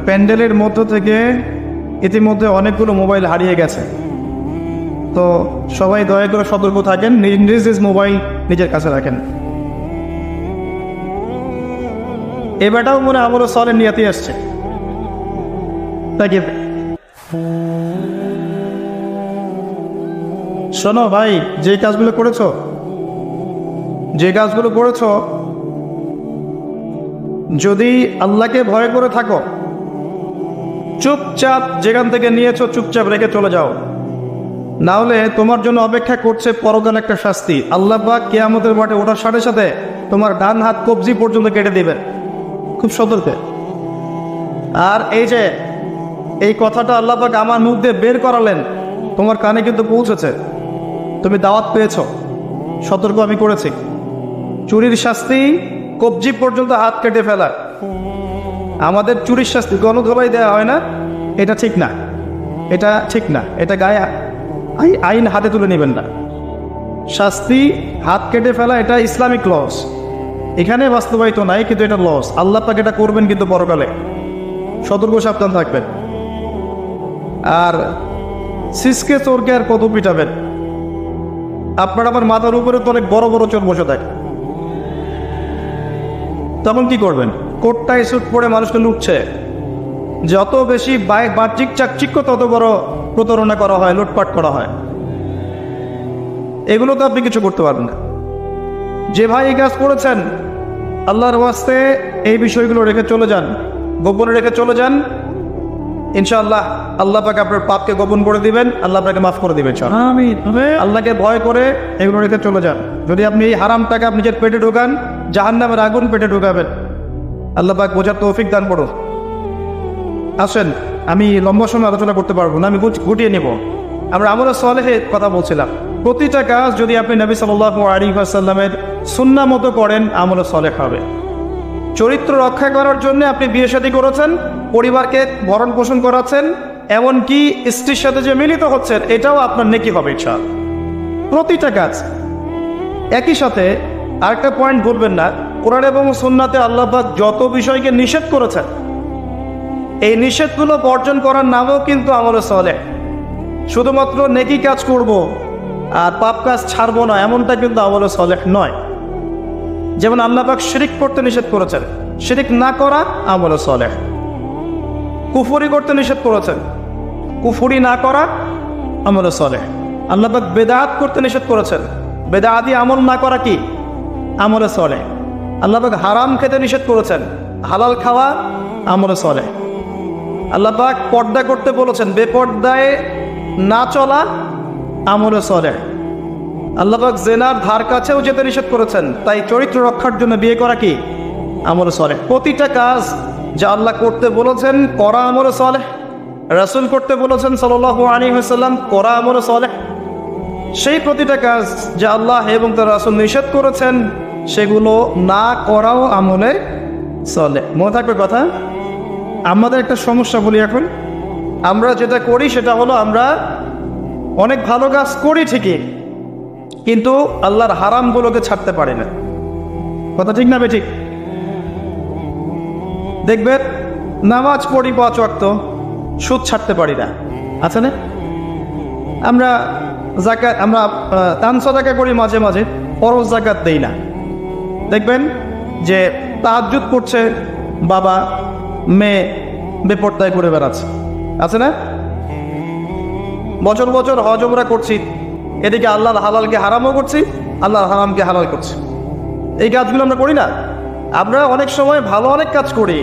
প্যান্ডেলের মধ্য থেকে ইতিমধ্যে অনেকগুলো মোবাইল হারিয়ে গেছে। তো সবাই দয়া করে সতর্ক থাকেন, নিজ নিজ মোবাইল নিজের কাছে রাখেন। এবারটাও মনে আমল সলের নিয়াতি আসছে। তাই শোনো ভাই, যে কাজগুলো করেছো যদি আল্লাহকে ভয় করে থাকো, চুপচাপ যেখান থেকে নিয়েছো চুপচাপ রেখে চলে যাও, না হলে তোমার জন্য অপেক্ষা করছে পরকাল একটা শাস্তি। আল্লাহ পাক কিয়ামতের মাঠে ওঠার সাথে সাথে তোমার ডান হাত কবজি পর্যন্ত কেটে দিবে। খুব সতর্ক। আর এই কথাটা আল্লাহ পাক আমার মুখ দিয়ে বের করালেন, তোমার কানে কিন্তু পৌঁছেছে, তুমি দাওয়াত পেয়েছো, সতর্ক আমি করেছি। চুরির শাস্তি কবজি পর্যন্ত হাত কেটে ফেলা। আমাদের চুরির শাস্তি গণধোলাই দেওয়া হয় না, এটা ঠিক না, এটা গায়ে আইন হাতে তুলে নেবেন না। শাস্তি হাত কেটে ফেলা এটা ইসলামিক লস, এখানে বাস্তবায়িত নাই, কিন্তু এটা লস। আল্লাহ পাক এটা করবেন কিন্তু পরকালে, সতর্ক সাবধান থাকবেন। আর সিসকে চোরকে আর কত পিটাবেন? আপনার আমার মাথার উপরে তো অনেক বড় বড় চোর বসে থাকে, তখন কি করবেন? কোটটাই স্যুট পরে মানুষকে লুটছে, যত বেশি বাহ্যিক চাকচিক্য তত বড় প্রতারণা করা হয়, লুটপাট করা হয়। এগুলো তো আপনি কিছু করতে পারবেন না। যে ভাই এই কাজ করেছেন, আল্লাহর ওয়াস্তে এই বিষয়গুলো রেখে চলে যান, গোপনে রেখে চলে যান। ইনশাআল্লাহ আল্লাহ পাক আপনার পাপকে গোপন করে দিবেন, আল্লাহ আপনাকে মাফ করে দিবেন। আল্লাহকে ভয় করে এগুলো রেখে চলে যান। যদি আপনি এই হারাম টাকা নিজের পেটে ঢোকান, জাহান্নামের আগুন পেটে ঢোকাবেন। আল্লাহ পাক বোঝার তৌফিক দান করুন। আসেন, আমি লম্বা সময় আলোচনা করতে পারবো না, আমি গুটিয়ে নেব। আমরা আমলে সালেহের কথা বলছিলাম। প্রতিটা কাজ যদি আপনি নবী সাল্লাল্লাহু আলাইহি ওয়াসাল্লামের সুন্নাহ মতো করেন, আমলে সালেহ হবে। চরিত্র রক্ষা করার জন্য আপনি বিয়ে শাদী করেছেন, পরিবারকে ভরণ পোষণ করাচ্ছেন, এমনকি স্ত্রীর সাথে যে মিলিত হচ্ছেন, এটাও আপনার নেকি হবে ইনশাআল্লাহ। প্রতিটা কাজ। একই সাথে আরেকটা পয়েন্ট বলবেন না, কোরআন এবং সুন্নাতে আল্লাহ পাক যত বিষয়কে নিষেধ করেছেন, এই নিষেধগুলো বর্জন করার নামও কিন্তু আমলে সালেহ। শুধুমাত্র নেকি কাজ করব আর পাপ কাজ ছাড়বো না, এমনটা কিন্তু আমলে সালেহ নয়। যেমন আল্লাহ পাক শিরিক করতে নিষেধ করেছেন, শিরিক না করা আমলে সালেহ। কুফরি করতে নিষেধ করেছেন, কুফরি না করা আমলে সালেহ। আল্লাহ পাক বেদাত করতে নিষেধ করেছেন, বেদাতি আমল না করা কি আমলে সালেহ। আল্লাহ পাক হারাম খেতে নিষেধ করেছেন, হালাল খাওয়া আমলে সালেহ। আল্লাহ পাক পর্দা করতে বলেছেন, বেপর্দায় না চলা আমলে সালেহ। আল্লাহ পাক জেনার ধার কাছেও যেতে নিষেধ করেছেন, তাই চরিত্র রক্ষার জন্য বিয়ে করা কি আমলে সালেহ। প্রতিটা কাজ যা আল্লাহ করতে বলেছেন করা আমলে সালেহ, রাসূল করতে বলেছেন সাল্লাল্লাহু আলাইহি ওয়াসাল্লাম করা আমলে সালেহ। সেই প্রতিটা কাজ যা আল্লাহ এবং তার রাসূল নিষেধ করেছেন, সেগুলো না করাও আমলে সালেহ। মনে থাকবে কথা। আমাদের একটা সমস্যা বলি এখন, আমরা যেটা করি সেটা হলো আমরা অনেক ভালো কাজ করি ঠিকই, কিন্তু আল্লাহর হারামগুলোকে ছাড়তে পারি না। কথা ঠিক না বেঠিক? দেখবেন নামাজ পড়ি 5 ওয়াক্ত, সুদ ছাড়তে পারি না, আছে না? আমরা যাকাত, আমরা দান সাদাকা করি মাঝে মাঝে, ফরজ যাকাত দেই না। দেখবেন যে তাহাজ্জুদ করছে বাবা, মেয়ে বেপর্দায় করে বেড়াচ্ছে, আছে না? বছর বছর হজ উমরা করছি, এদিকে আল্লাহর হালালকে হারামও করছি, আল্লাহর হারামকে হালাল করছি। এই কাজগুলো আমরা করি না। আমরা অনেক সময় ভালো অনেক কাজ করি,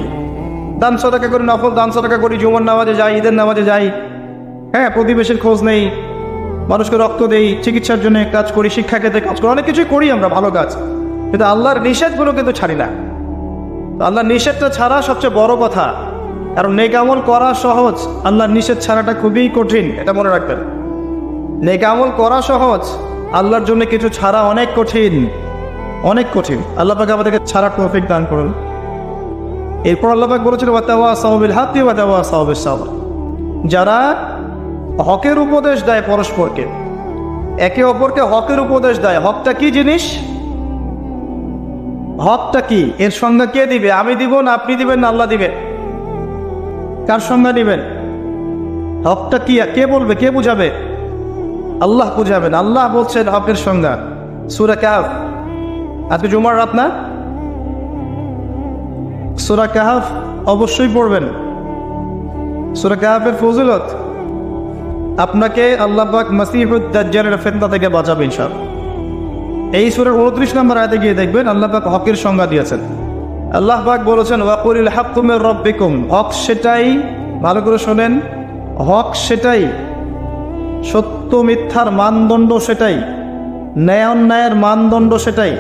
দান সাদাকা করি, নফল দান সাদাকা করি, জুমার নামাজে যাই, ঈদের নামাজে যাই, হ্যাঁ, প্রতিবেশীর খোঁজ নেই, মানুষকে রক্ত দেই, চিকিৎসার জন্য কাজ করি, শিক্ষা ক্ষেত্রে কাজ করি, অনেক কিছুই করি আমরা ভালো কাজ, কিন্তু আল্লাহর নিষেধগুলো কিন্তু ছাড়ি না। আল্লাহর নিষেধটা ছাড়া সবচেয়ে বড় কথা, কারণ নেক আমল করা সহজ, আল্লাহর নিষেধ ছাড়াটা খুবই কঠিন, এটা মনে রাখবেন। নেক আমল করা সহজ, আল্লাহর জন্য কিছু ছাড়া অনেক কঠিন, অনেক কঠিন। আল্লাহ পাক আমাদেরকে ছাড়ার তৌফিক দান করুন। এরপর আল্লাহ পাক বলেছেন ওয়াতাওয়াসাউ বিল হাক্কি ওয়াতাওয়াসাউ বিস সাবর, যারা হকের উপদেশ দেয় পরস্পরকে, একে অপরকে হকের উপদেশ দেয়। হকটা কি জিনিস? হকটা কি? এর সংজ্ঞা কে দিবে? আমি দিব না, আপনি দিবেন না, আল্লাহ দিবেন? কার সংজ্ঞা দিবেন? হকটা কি কে বলবে, কে বুঝাবে? আল্লাহ বুঝাবেন। আল্লাহ বলছেন হকের সংজ্ঞা, সূরা কাহফ। আজকে জুমার রাত না? সূরা কাহফ অবশ্যই পড়বেন। সূরা কাহফের ফজিলত আপনাকে আল্লাহ পাক মাসিহুদ দাজ্জালের ফিতনা থেকে বাঁচাবে ইনশাআল্লাহ। এই সূরার 29 নম্বর আয়াতে গিয়ে দেখবেন আল্লাহ পাক হকের সংজ্ঞা দিয়েছেন। আল্লাহ পাক বলেছেন ওয়াকুলিল হাক্কু মির রাব্বিকুম, হক সেটাই, ভালো করে শোনেন, হক সেটাই, সত্য মিথ্যার মানদণ্ড সেটাই, ন্যায় অন্যায়ের মানদণ্ড সেটাই,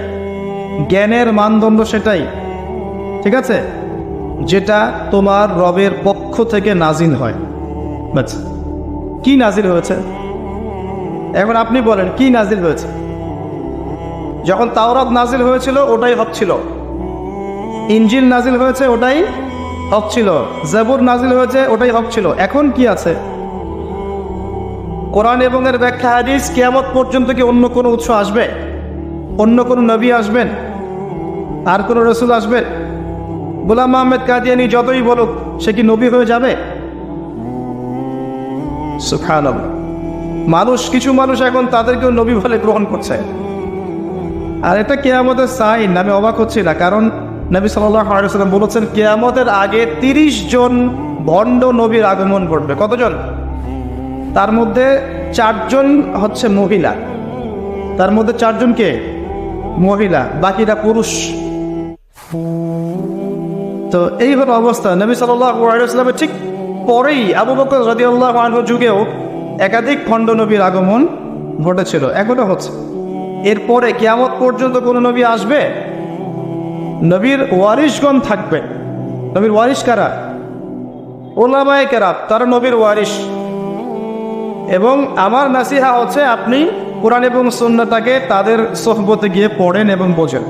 জ্ঞানের মানদণ্ড সেটাই, ঠিক আছে, যেটা তোমার রবের পক্ষ থেকে নাজিল হয়। আচ্ছা, কি নাজিল হয়েছে? এখন আপনি বলেন কি নাজিল হয়েছে? যখন তাওরাত নাজিল হয়েছিল ওটাই হক ছিল, ইনজিল নাজিল হয়েছে ওটাই হক ছিল, জাবুর নাজিল হয়েছে ওটাই হক ছিল। এখন কি আছে? কোরআন এবং এর ব্যাখ্যা হাদিস। কিয়ামত পর্যন্ত কি অন্য কোনো উৎস আসবে? অন্য কোনো নবী আসবেন? আর কোনো রসুল আসবেন? গোলাম আহমেদ কাদিয়ানী যতই বলুক, সে কি নবী হয়ে যাবে? সুবহানাল্লাহ। মানুষ, কিছু মানুষ এখন তাদেরকেও নবী বলে গ্রহণ করছে। আর এটা কিয়ামতের সাইন। আমি অবাক হচ্ছি না, কারণ নবী সাল্লাল্লাহু আলাইহি ওয়াসাল্লাম বলেছেন কিয়ামতের আগে 30 জন ভণ্ড নবীর আগমন ঘটবে। কতজন? তার মধ্যে 4 জন হচ্ছে মহিলা, তার মধ্যে 4 জন কে? মহিলা, বাকিরা পুরুষ। তো এই হলো অবস্থা। নবী সাল্লাল্লাহু আলাইহি ওয়াসাল্লামের ঠিক পরেই আবু বকর রাদিয়াল্লাহু আনহু যুগেও একাধিক খণ্ড নবীর আগমন ঘটেছিল, এখনো হচ্ছে। এরপরে কিয়ামত পর্যন্ত কোন নবী আসবে? নবীর ওয়ারিশগণ থাকবে। নবীর ওয়ারিশ কারা? উলামায়ে কেরাম, তারা নবীর ওয়ারিশ। এবং আমার নাসিহা হচ্ছে আপনি কোরআন এবং সুন্নাহটাকে তাদের সোহবতে গিয়ে পড়েন এবং বোঝেন।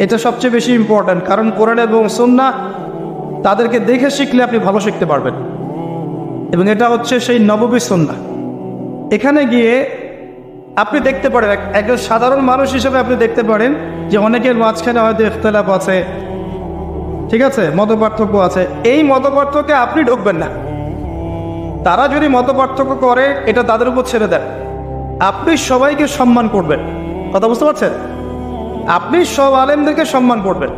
এটা সবচেয়ে বেশি ইম্পর্ট্যান্ট, কারণ কোরআন এবং সুন্নাহ তাদেরকে দেখে শিখলে আপনি ভালো শিখতে পারবেন। এবং এটা হচ্ছে সেই নববী সুন্নাহ। এখানে গিয়ে আপনি দেখতে পারেন, একজন সাধারণ মানুষ হিসেবে আপনি দেখতে পারেন যে অনেকের মাঝখানে হয়তো ইখতিলাফ আছে, ঠিক আছে, মতপার্থক্য আছে। এই মতপার্থক্যে আপনি ঢুকবেন না। তারা যদি মতপার্থক্য করে এটা তাদের উপর ছেড়ে দেন। আপনি সবাইকে সম্মান করবেন। কথা বুঝতে পারছেন? আপনি সব আলেমদেরকে সম্মান করবেন।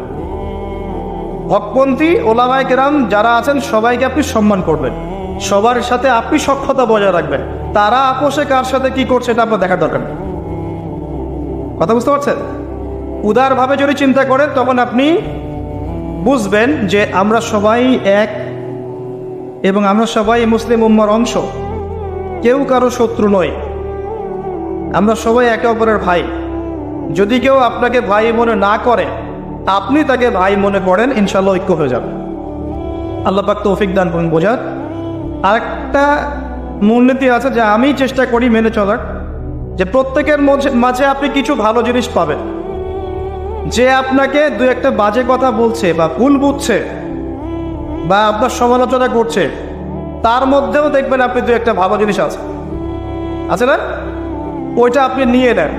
হকপন্থী ওলামায়ে কেরাম যারা আছেন সবাইকে আপনি সম্মান করবেন। সবার সাথে আপনি সখ্যতা বজায় রাখবেন। তারা আপোষে কার সাথে কি করছে এটা আপনার দেখার দরকার নেই। কথা বুঝতে পারছেন? উদারভাবে যদি চিন্তা করেন তখন আপনি বুঝবেন যে আমরা সবাই এক এবং আমরা সবাই মুসলিম উম্মার অংশ। কেউ কারো শত্রু নয়, আমরা সবাই একে অপরের ভাই। যদি কেউ আপনাকে ভাই মনে না করে, আপনি তাকে ভাই মনে করেন, ইনশাআল্লাহ ঐক্য হয়ে যাবে। আল্লাহ পাক তৌফিক দান করুন বোঝার। আরেকটা মূলনীতি আছে যা আমি চেষ্টা করি মেনে চলার, যে প্রত্যেকের মাঝে আপনি কিছু ভালো জিনিস পাবেন। যে আপনাকে দু একটা বাজে কথা বলছে বা ভুল বুঝছে বা আপনার সমালোচনা করছে, তার মধ্যেও দেখবেন আপনি দু একটা ভালো জিনিস আছে না? ওইটা আপনি নিয়ে নেন,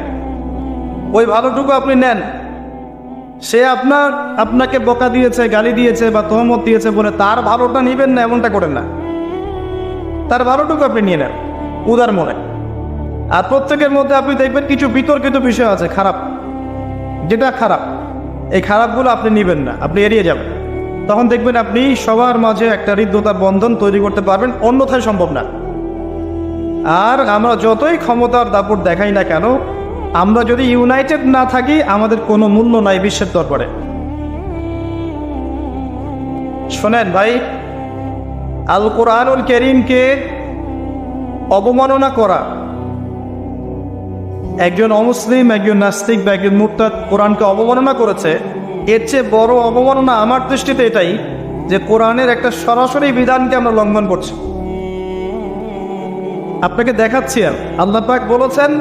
ওই ভালোটুকু আপনি নেন। সে আপনাকে বকা দিয়েছে, গালি দিয়েছে বা তহমত দিয়েছে বলে তার ভালোটা নিবেন না, এমনটা করেন না। তার ভালোটুকু আপনি নিয়ে নেন উদার মনে। আর প্রত্যেকের মধ্যে আপনি দেখবেন কিছু বিতর্কিত বিষয় আছে, খারাপ, যেটা খারাপ, এই খারাপগুলো আপনি নিবেন না, আপনি এড়িয়ে যাবেন। তখন দেখবেন আপনি সবার মাঝে একটা হৃদ্যতার বন্ধন তৈরি করতে পারবেন, অন্যথায় সম্ভব না। আর আমরা যতই ক্ষমতার দাপট দেখাই না কেন, আমরা যদি ইউনাইটেড না থাকি আমাদের কোনো মূল্য নাই বিশ্বের দরবারে। শোনেন ভাই, আল কোরআনুল কারীমকে অবমাননা করা, একজন অমুসলিম, একজন নাস্তিক বা একজন মুরতাদ কোরআনকে অবমাননা করেছে, এর চেয়ে বড় অবমাননা আমার দৃষ্টিতে এটাই যে কোরআনের একটা সরাসরি বিধানকে আমরা লঙ্ঘন করছি। আপনাকে দেখাচ্ছি। আল্লাহ পাক বলেছেন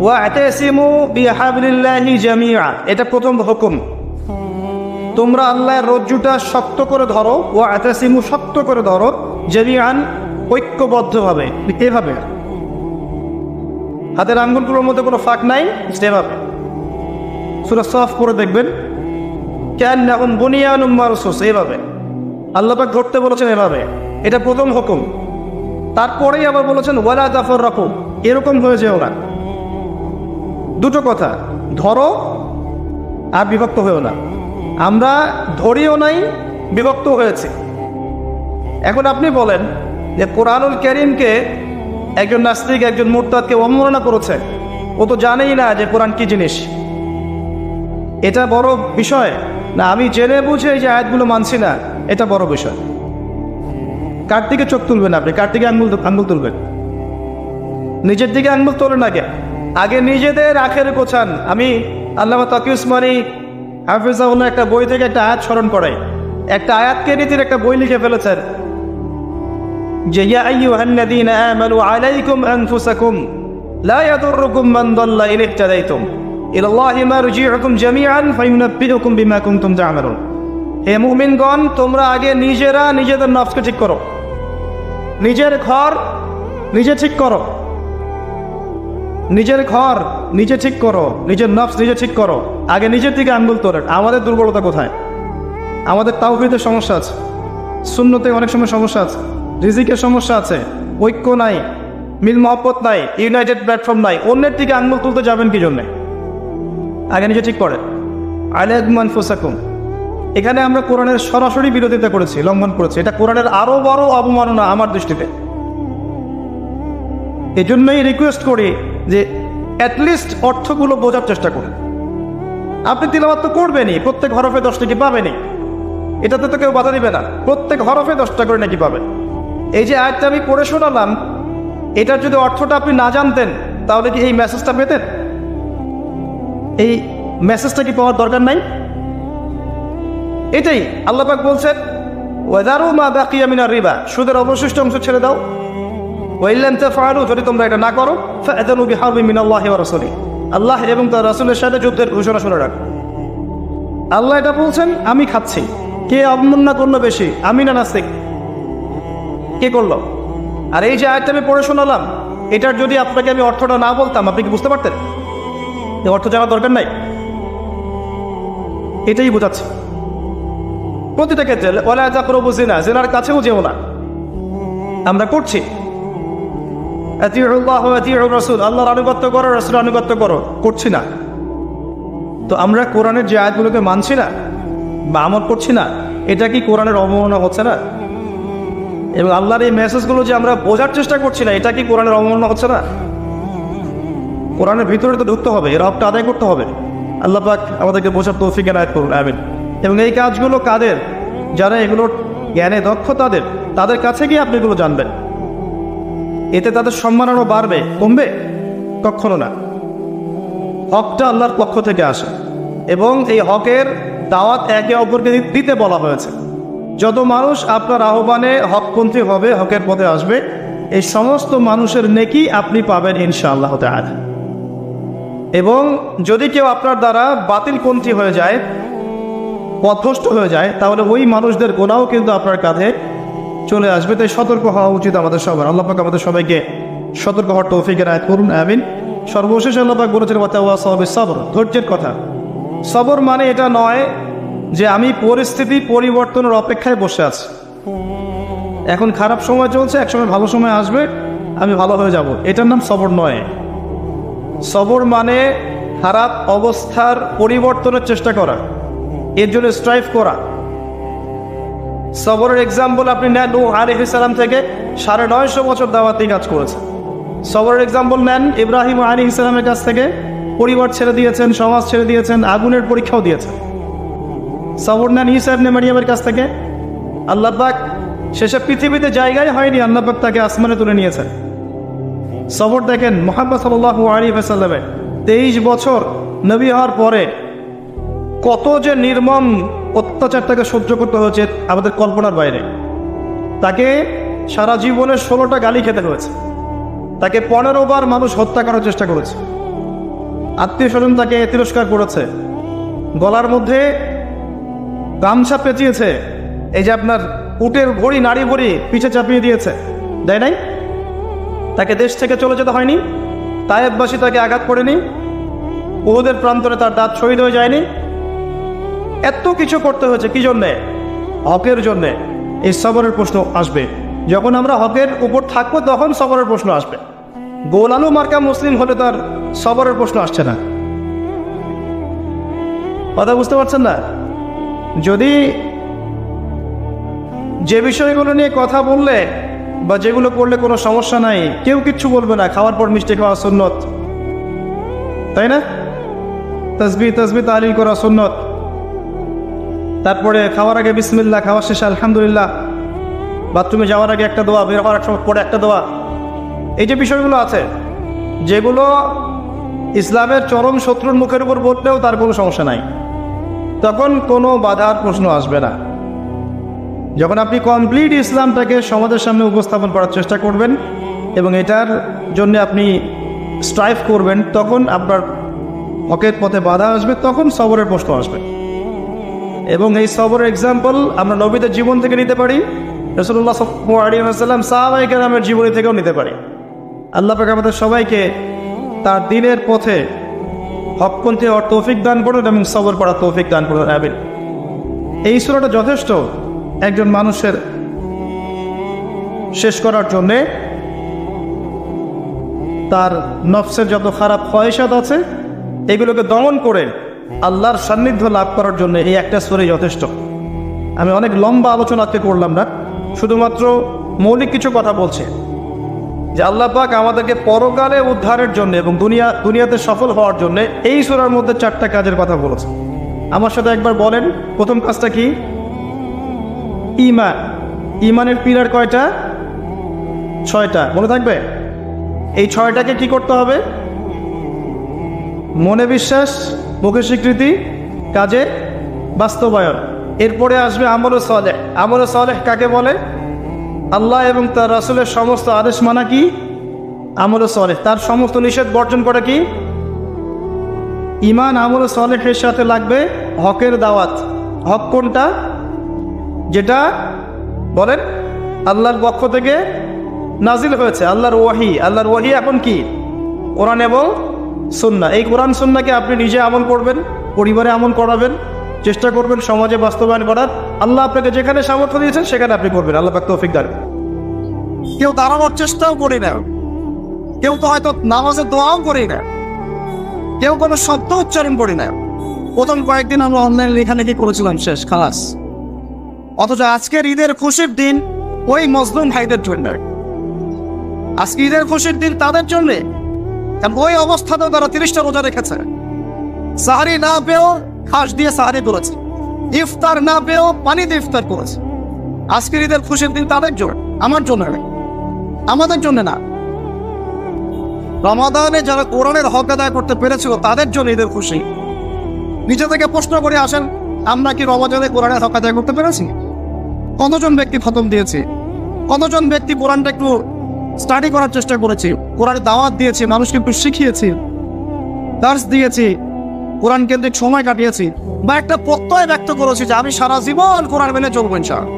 ওয়া'তাসিমু বিহাবলিল্লাহি জামিআ, এটা প্রথম হুকুম। তোমরা আল্লাহর রজ্জুটা শক্ত করে ধরো, ওয়া'তাসিমু শক্ত করে ধরো, জামিআন ঐক্যবদ্ধভাবে, এভাবে হাতের আঙ্গুলগুলোর মধ্যে কোনো ফাঁক নাই, সেভাবে। সূরা সাফ পড়ে দেখবেন কান্নাহুম বুনিয়ানুম মারসুস, এভাবে আল্লাহ পাক ধরতে বলেছেন, এভাবে। এটা প্রথম হুকুম। তারপরেই আবার বলেছেন ওয়ালা তাফাররাকু, এরকম হয়ে যেও না। দুটো কথা, ধরো আর বিভক্ত হয়েও না। আমরা ধরিও নাই, বিভক্ত হয়েছে। এখন আপনি বলেন যে কোরআনুল কারীমকে একজন নাস্তিক, একজন মুরতাদকে অবমাননা করেছে, ও তো জানেই না যে কোরআন কি জিনিস। এটা বড় বিষয় না আমি জেনে বুঝে এই যে আয়াতগুলো মানছি না, এটা বড় বিষয়? কার দিকে চোখ তুলবেন আপনি? কার দিকে আঙ্গুল তুলবেন? নিজের দিকে আঙ্গুল তোলেন আগে নিজেদের আখের গোছান। আমি আল্লামা তাকি উসমানী হাফিজাহুল্লাহ একটা বই থেকে একটা আয়াত স্মরণ করাই। একটা আয়াতকে নীতির একটা বই লিখে ফেলেছেন যে ইয়া আইয়ুহাল্লাযীনা আমানু আলাইকুম আনফুসাকুম লা ইয়াদুররুকুম মান দাল্লা ইন ইহতাদাইতুম ইলাল্লাহি মারজিউকুম জামিআন ফায়ুনাব্বিউকুম বিমা কুনতুম তা'মালুন। হে মুমিনগণ, তোমরা আগে নিজেরা নিজেদের নফসকে ঠিক করো, নিজের ঘর নিজে ঠিক করো, নিজের ঘর নিজে ঠিক করো, নিজের নফস নিজে ঠিক করো। আগে নিজের দিকে আঙ্গুল তোলেন। আমাদের দুর্বলতা কোথায়? আমাদের তাওহীদের সমস্যা আছে, সুন্নতে অনেক সময় সমস্যা আছে, রিজিকের সমস্যা আছে, ঐক্য নাই, মিল মহব্বত নাই, ইউনাইটেড প্ল্যাটফর্ম নাই। অন্যের দিকে আঙ্গুল তুলতে যাবেন কি জন্যে? আগে নিজে ঠিক করেন। আলাইকুম আনফুসাকুম, এখানে আমরা কোরআনের সরাসরি বিরোধিতা করেছি, লঙ্ঘন করেছি। এটা কোরআনের আরো বড় অবমাননা আমার দৃষ্টিতে। এজন্যই রিকোয়েস্ট করি যে অ্যাটলিস্ট অর্থগুলো বোঝার চেষ্টা করুন। আপনি তিলাওয়াত তো করবেনই, প্রত্যেক হরফে 10 টাকা পাবেনই, এটাতে তো কেউ বাধা দিবে না। প্রত্যেক হরফে 10 টাকা করে নাকি পাবেন। এই যে আয়াতটা আমি পড়ে শোনালাম, এটার যদি অর্থটা আপনি না জানতেন তাহলে কি এই মেসেজটা পেতেন? এই মেসেজটা কি পাওয়ার দরকার নাই? এটাই আল্লাহ পাক বলছেন ওয়াদারু মা বাকিয়া মিনার রিবা, সুদের অবশিষ্ট অংশ ছেড়ে দাও। ওয়াইল্লাম তাফআলু, যদি তোমরা এটা না করো ফাআযানু বিহারবিন মিনাল্লাহি ওয়া রাসূলিহি, আল্লাহ এবং তার রাসূলের সাথে যুদ্ধের ঘোষণা শুনে রাখো। আল্লাহ এটা বলছেন, আমি খাচ্ছি। কে অবমাননা করলো বেশি, আমি না নাস্তিক? কে করলো? আর এই যে আয়াতটা আমি পড়ে শোনালাম, এটার যদি আপনাকে আমি অর্থটা না বলতাম, আপনি কি বুঝতে পারতেন? এই অর্থ জানার দরকার নাই। এটাই বোঝাচ্ছে প্রতিটা ক্ষেত্রে। ওয়ালা তাকরাবু জিনা, জিনার কাছেও যেও না। আমরা করছি। আতিউল্লাহ ওয়া আতিউর রাসূল, আল্লাহর আনুগত্য করো, রাসূলের আনুগত্য করো, করছি না। তো আমরা কোরআনের যে আয়াতগুলোকে মানছি না বা আমল করছি না, এটা কি কোরআনের অবমাননা হচ্ছে না? এবং আল্লাহর এই মেসেজগুলো যে আমরা বোঝার চেষ্টা করছি না, এটা কি কোরআনের অবমাননা হচ্ছে না? কোরআনের ভিতরে তো ঢুকতে হবে, এর হকটা আদায় করতে হবে। আল্লাহ পাক আমাদেরকে বোঝার তৌফিক এনায়েত করুন, আমিন। এবং এই কাজগুলো কাদের? যারা এগুলোর জ্ঞানে দক্ষ, তাদের কাছে গিয়ে আপনি এগুলো জানবেন। এতে তাদের সম্মান আরও বাড়বে, কমবে? কখনো না। হকটা আল্লাহর পক্ষ থেকে আসে এবং এই হকের দাওয়াত একে অপরকে দিতে বলা হয়েছে। যত মানুষ আপনার আহ্বানে হকপন্থী হবে, হকের পথে আসবে, এই সমস্ত মানুষের নেকি আপনি পাবেন ইনশাআল্লাহ তাআলা। এবং যদি কেউ আপনার দ্বারা বাতিলপন্থী হয়ে যায়, পথভ্রষ্ট হয়ে যায়, তাহলে ওই মানুষদের গুনাহও কিন্তু আপনার কাঁধে চলে আসবে। তাই সতর্ক হওয়া উচিত আমাদের সবার। আল্লাহ পাক আমাদের সবাইকে সতর্ক হওয়ার তৌফিক এনায়েত করুন, আমিন। সর্বশেষ আল্লাহ পাক বলেছেন ওয়াতাওয়াসাউ বিস-সাবর, ধৈর্যের কথা। সবর মানে এটা নয় যে আমি পরিস্থিতি পরিবর্তনের অপেক্ষায় বসে আছি, এখন খারাপ সময় চলছে, এক সময় ভালো সময় আসবে, আমি ভালো হয়ে যাব, এটার নাম সবর নয়। সবর মানে খারাপ অবস্থার পরিবর্তনের চেষ্টা করা, এর জন্য স্ট্রাইভ করা। সবরের এক্সাম্পল আপনি নেন, নূহ আলাইহিস সালাম থেকে 950 বছর দাওয়াতি কাজ করেছে। সবরের এক্সাম্পল নেন ইব্রাহিম আলাইহিস সালামের কাছ থেকে, পরিবার ছেড়ে দিয়েছেন, সমাজ ছেড়ে দিয়েছেন, আগুনের পরীক্ষাও দিয়েছেন। সবর নেন ঈসা ইবনে মারইয়ামের কাছ থেকে, আল্লাহ পাক শেষে পৃথিবীতে জায়গায় হয়নি, আল্লাহ পাক তাকে আসমানে তুলে নিয়েছেন। সবর দেখেন মুহাম্মদ সাল্লাল্লাহু আলাইহি ওয়াসাল্লামের 23 বছর নবী হওয়ার পরে কত যে নির্মম অত্যাচার তাকে সহ্য করতে হয়েছে আমাদের কল্পনার বাইরে। তাকে সারা জীবনে 16টা গালি খেতে হয়েছে, তাকে 15 বার মানুষ হত্যা করার চেষ্টা করেছে, আত্মীয় স্বজন তাকে তিরস্কার করেছে, গলার মধ্যে গামছা পেঁচিয়েছে, এই যে আপনার উটের ভড়ি নাড়ি ভড়ি পিছে চাপিয়ে দিয়েছে, দেয় নাই? তাকে দেশ থেকে চলে যেতে হয়নি, তায়েববাসী তাকে আঘাত করেনি, উহুদের প্রান্তরে তার দাঁত শহীদ হয়ে যায়নি। এত কিছু করতে হয়েছে কি জন্যে? হকের জন্যে। এই সবরের প্রশ্ন আসবে যখন আমরা হকের উপর থাকবো, তখন সবরের প্রশ্ন আসবে। গোল আলু মার্কা মুসলিম হলে তার সবরের প্রশ্ন আসছে না। কথা বুঝতে পারছেন না? যদি যে বিষয়গুলো নিয়ে কথা বললে বা যেগুলো করলে কোনো সমস্যা নাই, কেউ কিচ্ছু বলবে না, খাওয়ার পর মিষ্টি খাওয়া সুন্নত, তাই না? তাসবিহ তাহলিল করা সুন্নত, তারপরে খাওয়ার আগে বিসমিল্লাহ, খাওয়ার শেষে আলহামদুলিল্লাহ, বাথরুমে যাওয়ার আগে একটা দোয়া, বের হওয়ার সময় পরে একটা দোয়া। এই যে বিষয়গুলো আছে, যেগুলো ইসলামের চরম শত্রুর মুখের উপর বললেও তার কোনো সমস্যা নাই, তখন কোনো বাধার প্রশ্ন আসবে না। যখন আপনি কমপ্লিট ইসলামটাকে সমাজের সামনে উপস্থাপন করার চেষ্টা করবেন এবং এটার জন্য আপনি স্ট্রাইভ করবেন, তখন আপনার হকের পথে বাধা আসবে, তখন সবরের প্রশ্ন আসবে। এবং এই সবরের এক্সাম্পল আমরা নবীদের জীবন থেকে নিতে পারি, রাসূলুল্লাহ সাল্লাল্লাহু আলাইহি ওয়াসাল্লাম সাহাবায়ে কেরামের জীবনী থেকেও নিতে পারি। আল্লাহ পাক আমাদের সবাইকে তার দ্বীনের পথে হকপন্থী হওয়ার তৌফিক দান করুন এবং সবর করার তৌফিক দান করুন, আমিন। এই সূরাটা যথেষ্ট একজন মানুষের শেষ করার জন্যে, তার নফসের যত খারাপ খয়েশাত আছে এগুলোকে দমন করে আল্লাহর সান্নিধ্য লাভ করার জন্য এই একটা সূরাই যথেষ্ট। আমি অনেক লম্বা আলোচনা আজকে করলাম না, শুধুমাত্র মৌলিক কিছু কথা বলছি যে আল্লাহ পাক আমাদেরকে পরকালে উদ্ধারের জন্য এবং দুনিয়াতে সফল হওয়ার জন্য এই সূরার মধ্যে 4টা কাজের কথা বলেছে। আমার সাথে একবার বলেন, প্রথম কাজটা কি? ঈমান। ঈমানের পিলার কয়টা? 6টা। মনে থাকবে? এই 6টাকে কি করতে হবে? মনে বিশ্বাস, মুখে স্বীকৃতি, কাজে বাস্তবায়ন। এরপরে আসবে আমলে সালেহ। আমলে সালেহ কাকে বলে? আল্লাহ এবং তার রাসূলের সমস্ত আদেশ মানা কি? আমলে সালেহ। তার সমস্ত নিষেধ বর্জন করা কি? ঈমান। আমলে সালেহের সাথে লাগবে হকের দাওয়াত। হক কোনটা? যেটা বলেন আল্লাহর পক্ষ থেকে নাজিল হয়েছে, আল্লাহর ওয়াহি। আল্লাহর ওয়াহি এখন কি? কোরআন এবং সুন্নাহ। এই কোরআন সুন্নাহকে আপনি নিজে আমল করবেন, পরিবারে আমল করাবেন, চেষ্টা করবেন সমাজে বাস্তবায়ন করার। আল্লাহ আপনাকে যেখানে সামর্থ্য দিয়েছেন সেখানে আপনি করবেন। আল্লাহ পাক তৌফিক দান। কেউ দাঁড়ানোর চেষ্টাও করি না, কেউ তো হয়তো নামাজের দোয়াও করি না, কেউ কোনো শব্দ উচ্চারণ করি না। প্রথম কয়েকদিন আমরা অনলাইন লেখালেখি করেছিলাম, শেষ, খালাস। অথচ আজকের ঈদের খুশির দিন ওই মজলুম ভাইদের জন্য, আজকে ঈদের খুশির দিন তাদের জন্য। ওই অবস্থাতেও তারা 30টা রোজা রেখেছে, সাহারি না পেয়েও খাস দিয়ে সাহারি করেছে, ইফতার না পেয়েও পানি দিয়ে ইফতার করেছে। আজকের ঈদের খুশির দিন তাদের জন্য, আমার জন্য না, আমাদের জন্য না। রমাদানে যারা কোরআনের হক আদায় করতে পেরেছিল তাদের জন্য ঈদের খুশি। নিজে থেকে প্রশ্ন করে আসেন, আমরা কি রমাদানে কোরআনের হক আদায় করতে পেরেছি? কতজন ব্যক্তি খতম দিয়েছে? কতজন ব্যক্তি কোরআনটা একটু স্টাডি করার চেষ্টা করেছি, কোরআনের দাওয়াত দিয়েছি, মানুষকে একটু শিখিয়েছি, দার্স দিয়েছি, কোরআন কেন্দ্রিক সময় কাটিয়েছি, বা একটা প্রত্যয় ব্যক্ত করেছি যে আমি সারা জীবন কোরআন মেনে চলবো ইনশাআল্লাহ।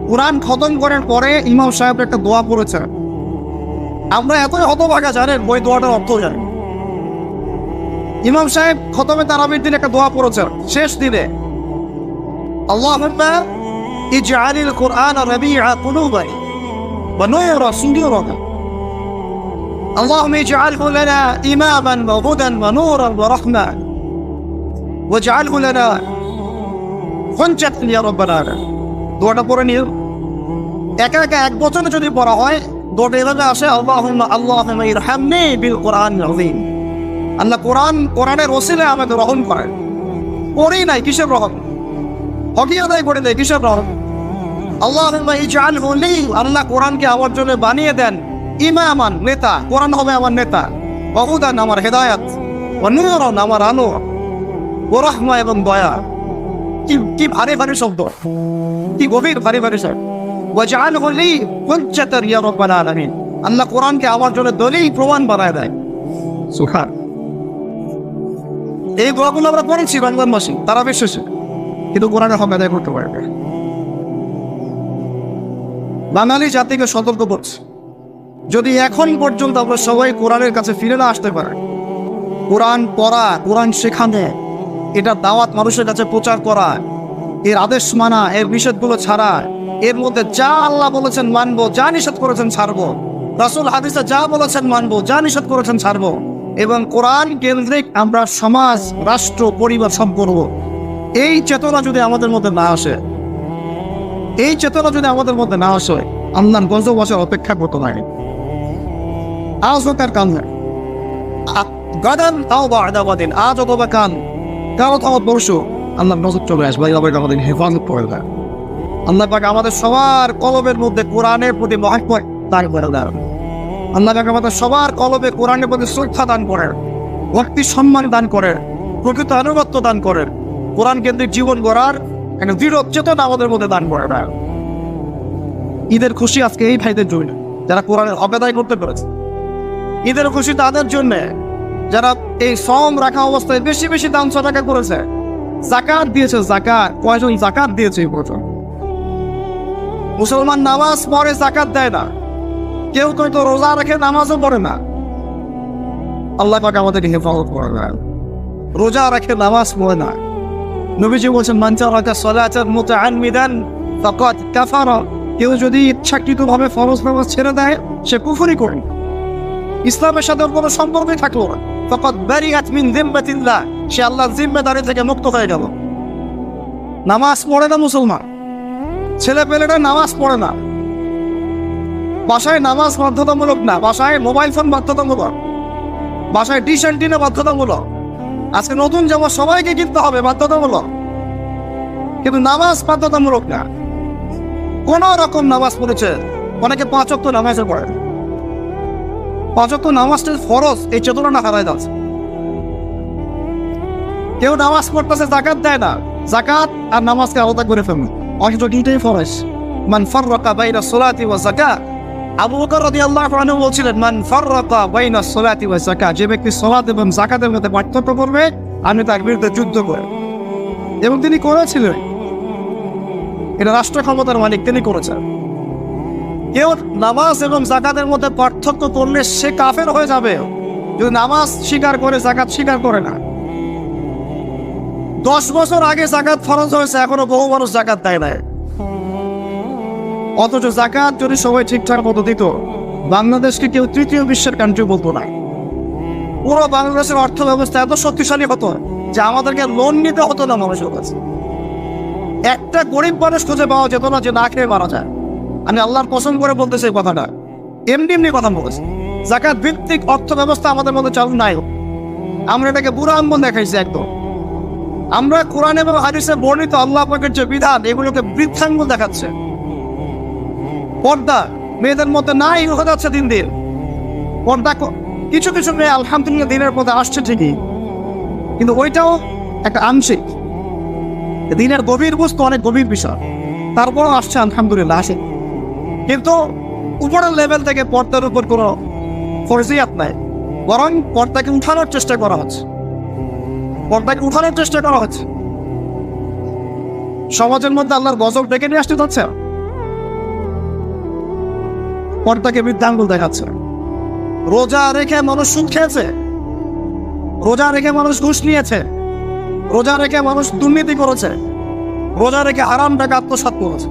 কোরআন খতম করার পরে ইমাম সাহেব একটা দোয়া পড়েছে, আমরা এতই হতভাগা জানেন ওই দোয়াটার অর্থ জানেন। ইমাম সাহেব খতমে তারাবির দিন একটা দোয়া পড়েছে শেষ দিনে, আল্লাহুম্মা ইজআলিল কুরআন রাবিআ কুলুবিনা ওয়া নূরা সুদুরিনা اللهم اجعله لنا إماما وهدى ونورا ورحمة واجعله لنا حجة يا رب العالمين। দোয়াটা পড়ে নিও, একা একা এক বচনে যদি পড়া হয় দোয়াটা এভাবে আসে, আল্লাহুম্মা ইরহামনি বিল কুরআনিল আযীম। আল্লাহ কোরআনের ওসিলায় আমাকে রহম করেন। পড়েই নাই, কিসের রহম? হকি আদায় করে দেয়, কিসের রহম? আল্লাহুম্মা ইজআলহু লি, আল্লাহ কোরআনকে আমার জন্য বানিয়ে দেন ইমামান, নেতা, কোরআন হবে আমার নেতা, ওয়া হুদান, আমার হেদায়াত, ওয়া নূরুন, আমার আলো, ওয়া রাহমা, এবং দয়া। কি ভারী ভারী শব্দ, কি গভীর ভারী ভারী শব্দ। ওয়াজআলহু লি হুজ্জাতান ইয়া রাব্বাল আলামিন। আল্লাহ কোরআনকে আমার জন্য দলিল প্রমাণ বানায় দেয়। সুবহান। এই দোয়াগুলো আমরা পড়েছি বাংলার মাসে, তারা বিশ্বাসী, কিন্তু কোরআনের হক আদায় করতে পারবে। বাঙালি জাতিকে সতর্ক করছে, যদি এখন পর্যন্ত আমরা সবাই কোরআনের কাছে ফিরে না আসতে পারে, কোরআন পড়া, কোরআন শেখানো, এটা দাওয়াত মানুষের কাছে প্রচার করা, এর আদেশ মানা, এর নিষেধগুলো ছাড়া, এর মধ্যে যা আল্লাহ বলেছেন মানবো, যা নিষেধ করেছেন ছাড়বো, রাসূল হাদিসে যা বলেছেন মানবো, যা নিষেধ করেছেন ছাড়বো, এবং কোরআন কেন্দ্রিক আমরা সমাজ, রাষ্ট্র, পরিবার সব করবো, এই চেতনা যদি আমাদের মধ্যে না আসে, এই চেতনা যদি আমাদের মধ্যে না আসে, আল্লাহর গজব আসার অপেক্ষা করতে পারি। আজ হোক আর কাল না, গাদান তাও বা আদাবাদিন, আজ অথবা কাল, কাল অথবা পরশু আল্লাহর নজর চলে আসবে, আমাদের হেফাজত করে দেয়। আল্লাহ পাক আমাদের সবার কলবের মধ্যে কোরআনের প্রতি মহব্বত দান করে দেয়। আল্লাহ পাক আমাদের সবার কলবে কোরআনের প্রতি শ্রদ্ধা দান করেন, ভক্তি সম্মান দান করেন, প্রকৃত আনুগত্য দান করেন, কোরআন কেন্দ্রিক জীবন গড়ার একটা দৃঢ় চেতনা আমাদের মধ্যে দান করে দেয়। ঈদের খুশি আজকে এই ভাইদের জন্য যারা কোরআনের হক আদায় করতে পেরেছে। ঈদের খুশি তাদের জন্য যারা এই সম রাখা অবস্থায় বেশি বেশি দান সাদাকা করেছে, যাকাত দিয়েছে। যাকাত কয়জন যাকাত দিয়েছে এই বছর? মুসলমান নামাজ পড়ে, যাকাত দেয় না। কেউ তো রোজা রাখে, নামাজও পড়ে না। আল্লাহ পাক আমাদেরকে হেফাজত করে না। রোজা রাখে, নামাজ পড়ে না। নবীজি বলছেন, মান তারাকা সালাতান মুতাআম্মিদান ফাকাদ কাফারা। কেউ যদি ইচ্ছাকৃতভাবে ফরজ নামাজ ছেড়ে দেয়, সে কুফরি করে, ইসলামের সাথে কোনো সম্পর্কই থাকলো না। ফাকাদ বারিআত মিন যিম্মাতিল্লাহ, সে আল্লাহর জিম্মাদারি থেকে মুক্ত হয়ে গেল। নামাজ পড়ে না মুসলমান, ছেলে পেলেরা নামাজ পড়ে না। বাসায় নামাজ বাধ্যতামূলক না, বাসায় মোবাইল ফোন বাধ্যতামূলক, বাসায় ডিশ অ্যান্টিনা বাধ্যতামূলক। আজকে নতুন যেমন সবাইকে কিনতে হবে বাধ্যতামূলক, কিন্তু নামাজ বাধ্যতামূলক না। কোন রকম নামাজ পড়েছে, অনেকে 5 ওয়াক্ত নামাজে পড়ে, 5 ওয়াক্ত নামাজটা ফরজ, এই চেতনাটা হারায় যাচ্ছে। কেউ নামাজ পড়তেছে, যাকাত দেয় না। যাকাত আর নামাজকে আলাদা করে ফেলবে, অথচ দুইটাই ফরজ। মান ফাররাকা বাইনা সালাতি ওয়া যাকাত, আবু বকর রাদিয়াল্লাহু আনহু বলছিলেন, মান ফাররাকা বাইনা সালাতি ওয়া যাকাত, যে ব্যক্তি সালাত এবং যাকাতের মধ্যে পার্থক্য করবে, আমি তার বিরুদ্ধে যুদ্ধ করব। এবং তিনি করেছিলেন, এটা রাষ্ট্র ক্ষমতার মালিক, তিনি করেছেন। কেউ নামাজ এবং যাকাতের মধ্যে পার্থক্য করলে সে কাফের হয়ে যাবে, যদি নামাজ স্বীকার করে যাকাত স্বীকার করে না। 10 বছর আগে যাকাত ফরজ হয়েছে, এখনো বহু মানুষ যাকাত দেয় না। অথচ যাকাত যদি সবাই ঠিকঠাক মতো দিত, বাংলাদেশকে কেউ তৃতীয় বিশ্বের কান্ট্রি বলতো না। পুরো বাংলাদেশের অর্থ ব্যবস্থা এত শক্তিশালী হতো যে আমাদেরকে লোন নিতে হতো না মানুষের কাছে। একটা গরিব মানুষ খুঁজে পাওয়া যেত না যে না খেয়ে মারা যায়। আমি আল্লাহর কসম করে বলতেছি এই কথাটা, এমনি এমনি কথা বলেছি। যাকাত ভিত্তিক অর্থ ব্যবস্থা আমাদের মধ্যে চালু নাই। আমরা এটাকে বুড়া আম্বন দেখাইছি একদম। আমরা কোরআন এবং হাদিসে বর্ণিত আল্লাহ পাকের যে বিধান, এগুলোকে বৃদ্ধাঙ্গুল দেখাচ্ছে। পর্দা মেয়েদের মধ্যে নাই হয়ে যাচ্ছে দিন দিন। পর্দা কিছু কিছু মেয়ে আলহামদুলিল্লাহ দিনের পথে আসছে ঠিকই, কিন্তু ওইটাও একটা আংশিক। দিনের গভীর বস্তু অনেক গভীর বিষয়, তারপরও আসছে আলহামদুলিল্লাহ আসে, কিন্তু উপরের লেভেল থেকে পর্দার উপর কোনো ফরজিয়াত নাই, বরং পর্দাকে উঠানোর চেষ্টা করা হচ্ছে। পর্দাকে উঠানোর চেষ্টা করা হচ্ছে। সমাজের মধ্যে আল্লাহর গজব ডেকে নিয়ে আসতে যাচ্ছে, পর্দাকে বৃদ্ধাঙ্গুল দেখাচ্ছে। রোজা রেখে মানুষ সুদ খেয়েছে, রোজা রেখে মানুষ ঘুষ নিয়েছে, রোজা রেখে মানুষ দুর্নীতি করেছে, রোজা রেখে হারাম টাকা আত্মসাৎ করেছে,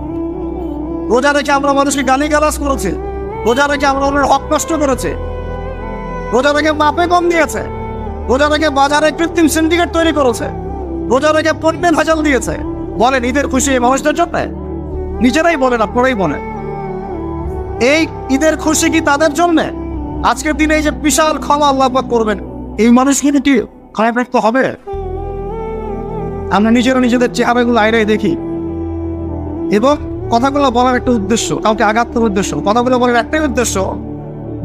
রোজা রেখে আমরা মানুষকে গালিগালাজ করেছি, রোজা রেখে আমরা ওনার হক নষ্ট করেছি, রোজা রেখে মাপে কম দিয়েছে, রোজা রেখে বাজারে কৃত্রিম সিন্ডিকেট তৈরি করেছে, রোজা রেখে পণ্যের ভেজাল দিয়েছে। বলেন ঈদের খুশি এই মানুষদের জন্য? নিজেরাই বলেন, আপনারাই বলেন, এই ঈদের খুশি কি তাদের জন্য? আজকের দিনে এই যে বিশাল ক্ষমা আল্লাহ পাক করবেন, এই মানুষগুলো কি খারাপ রাখতে হবে? আমরা নিজেরা নিজেদের চেহারাগুলো আয়রাই দেখি, এবং কথাগুলো বলার একটা উদ্দেশ্য, কাউকে আঘাত করার উদ্দেশ্য, কথাগুলো বলার একটাই উদ্দেশ্য,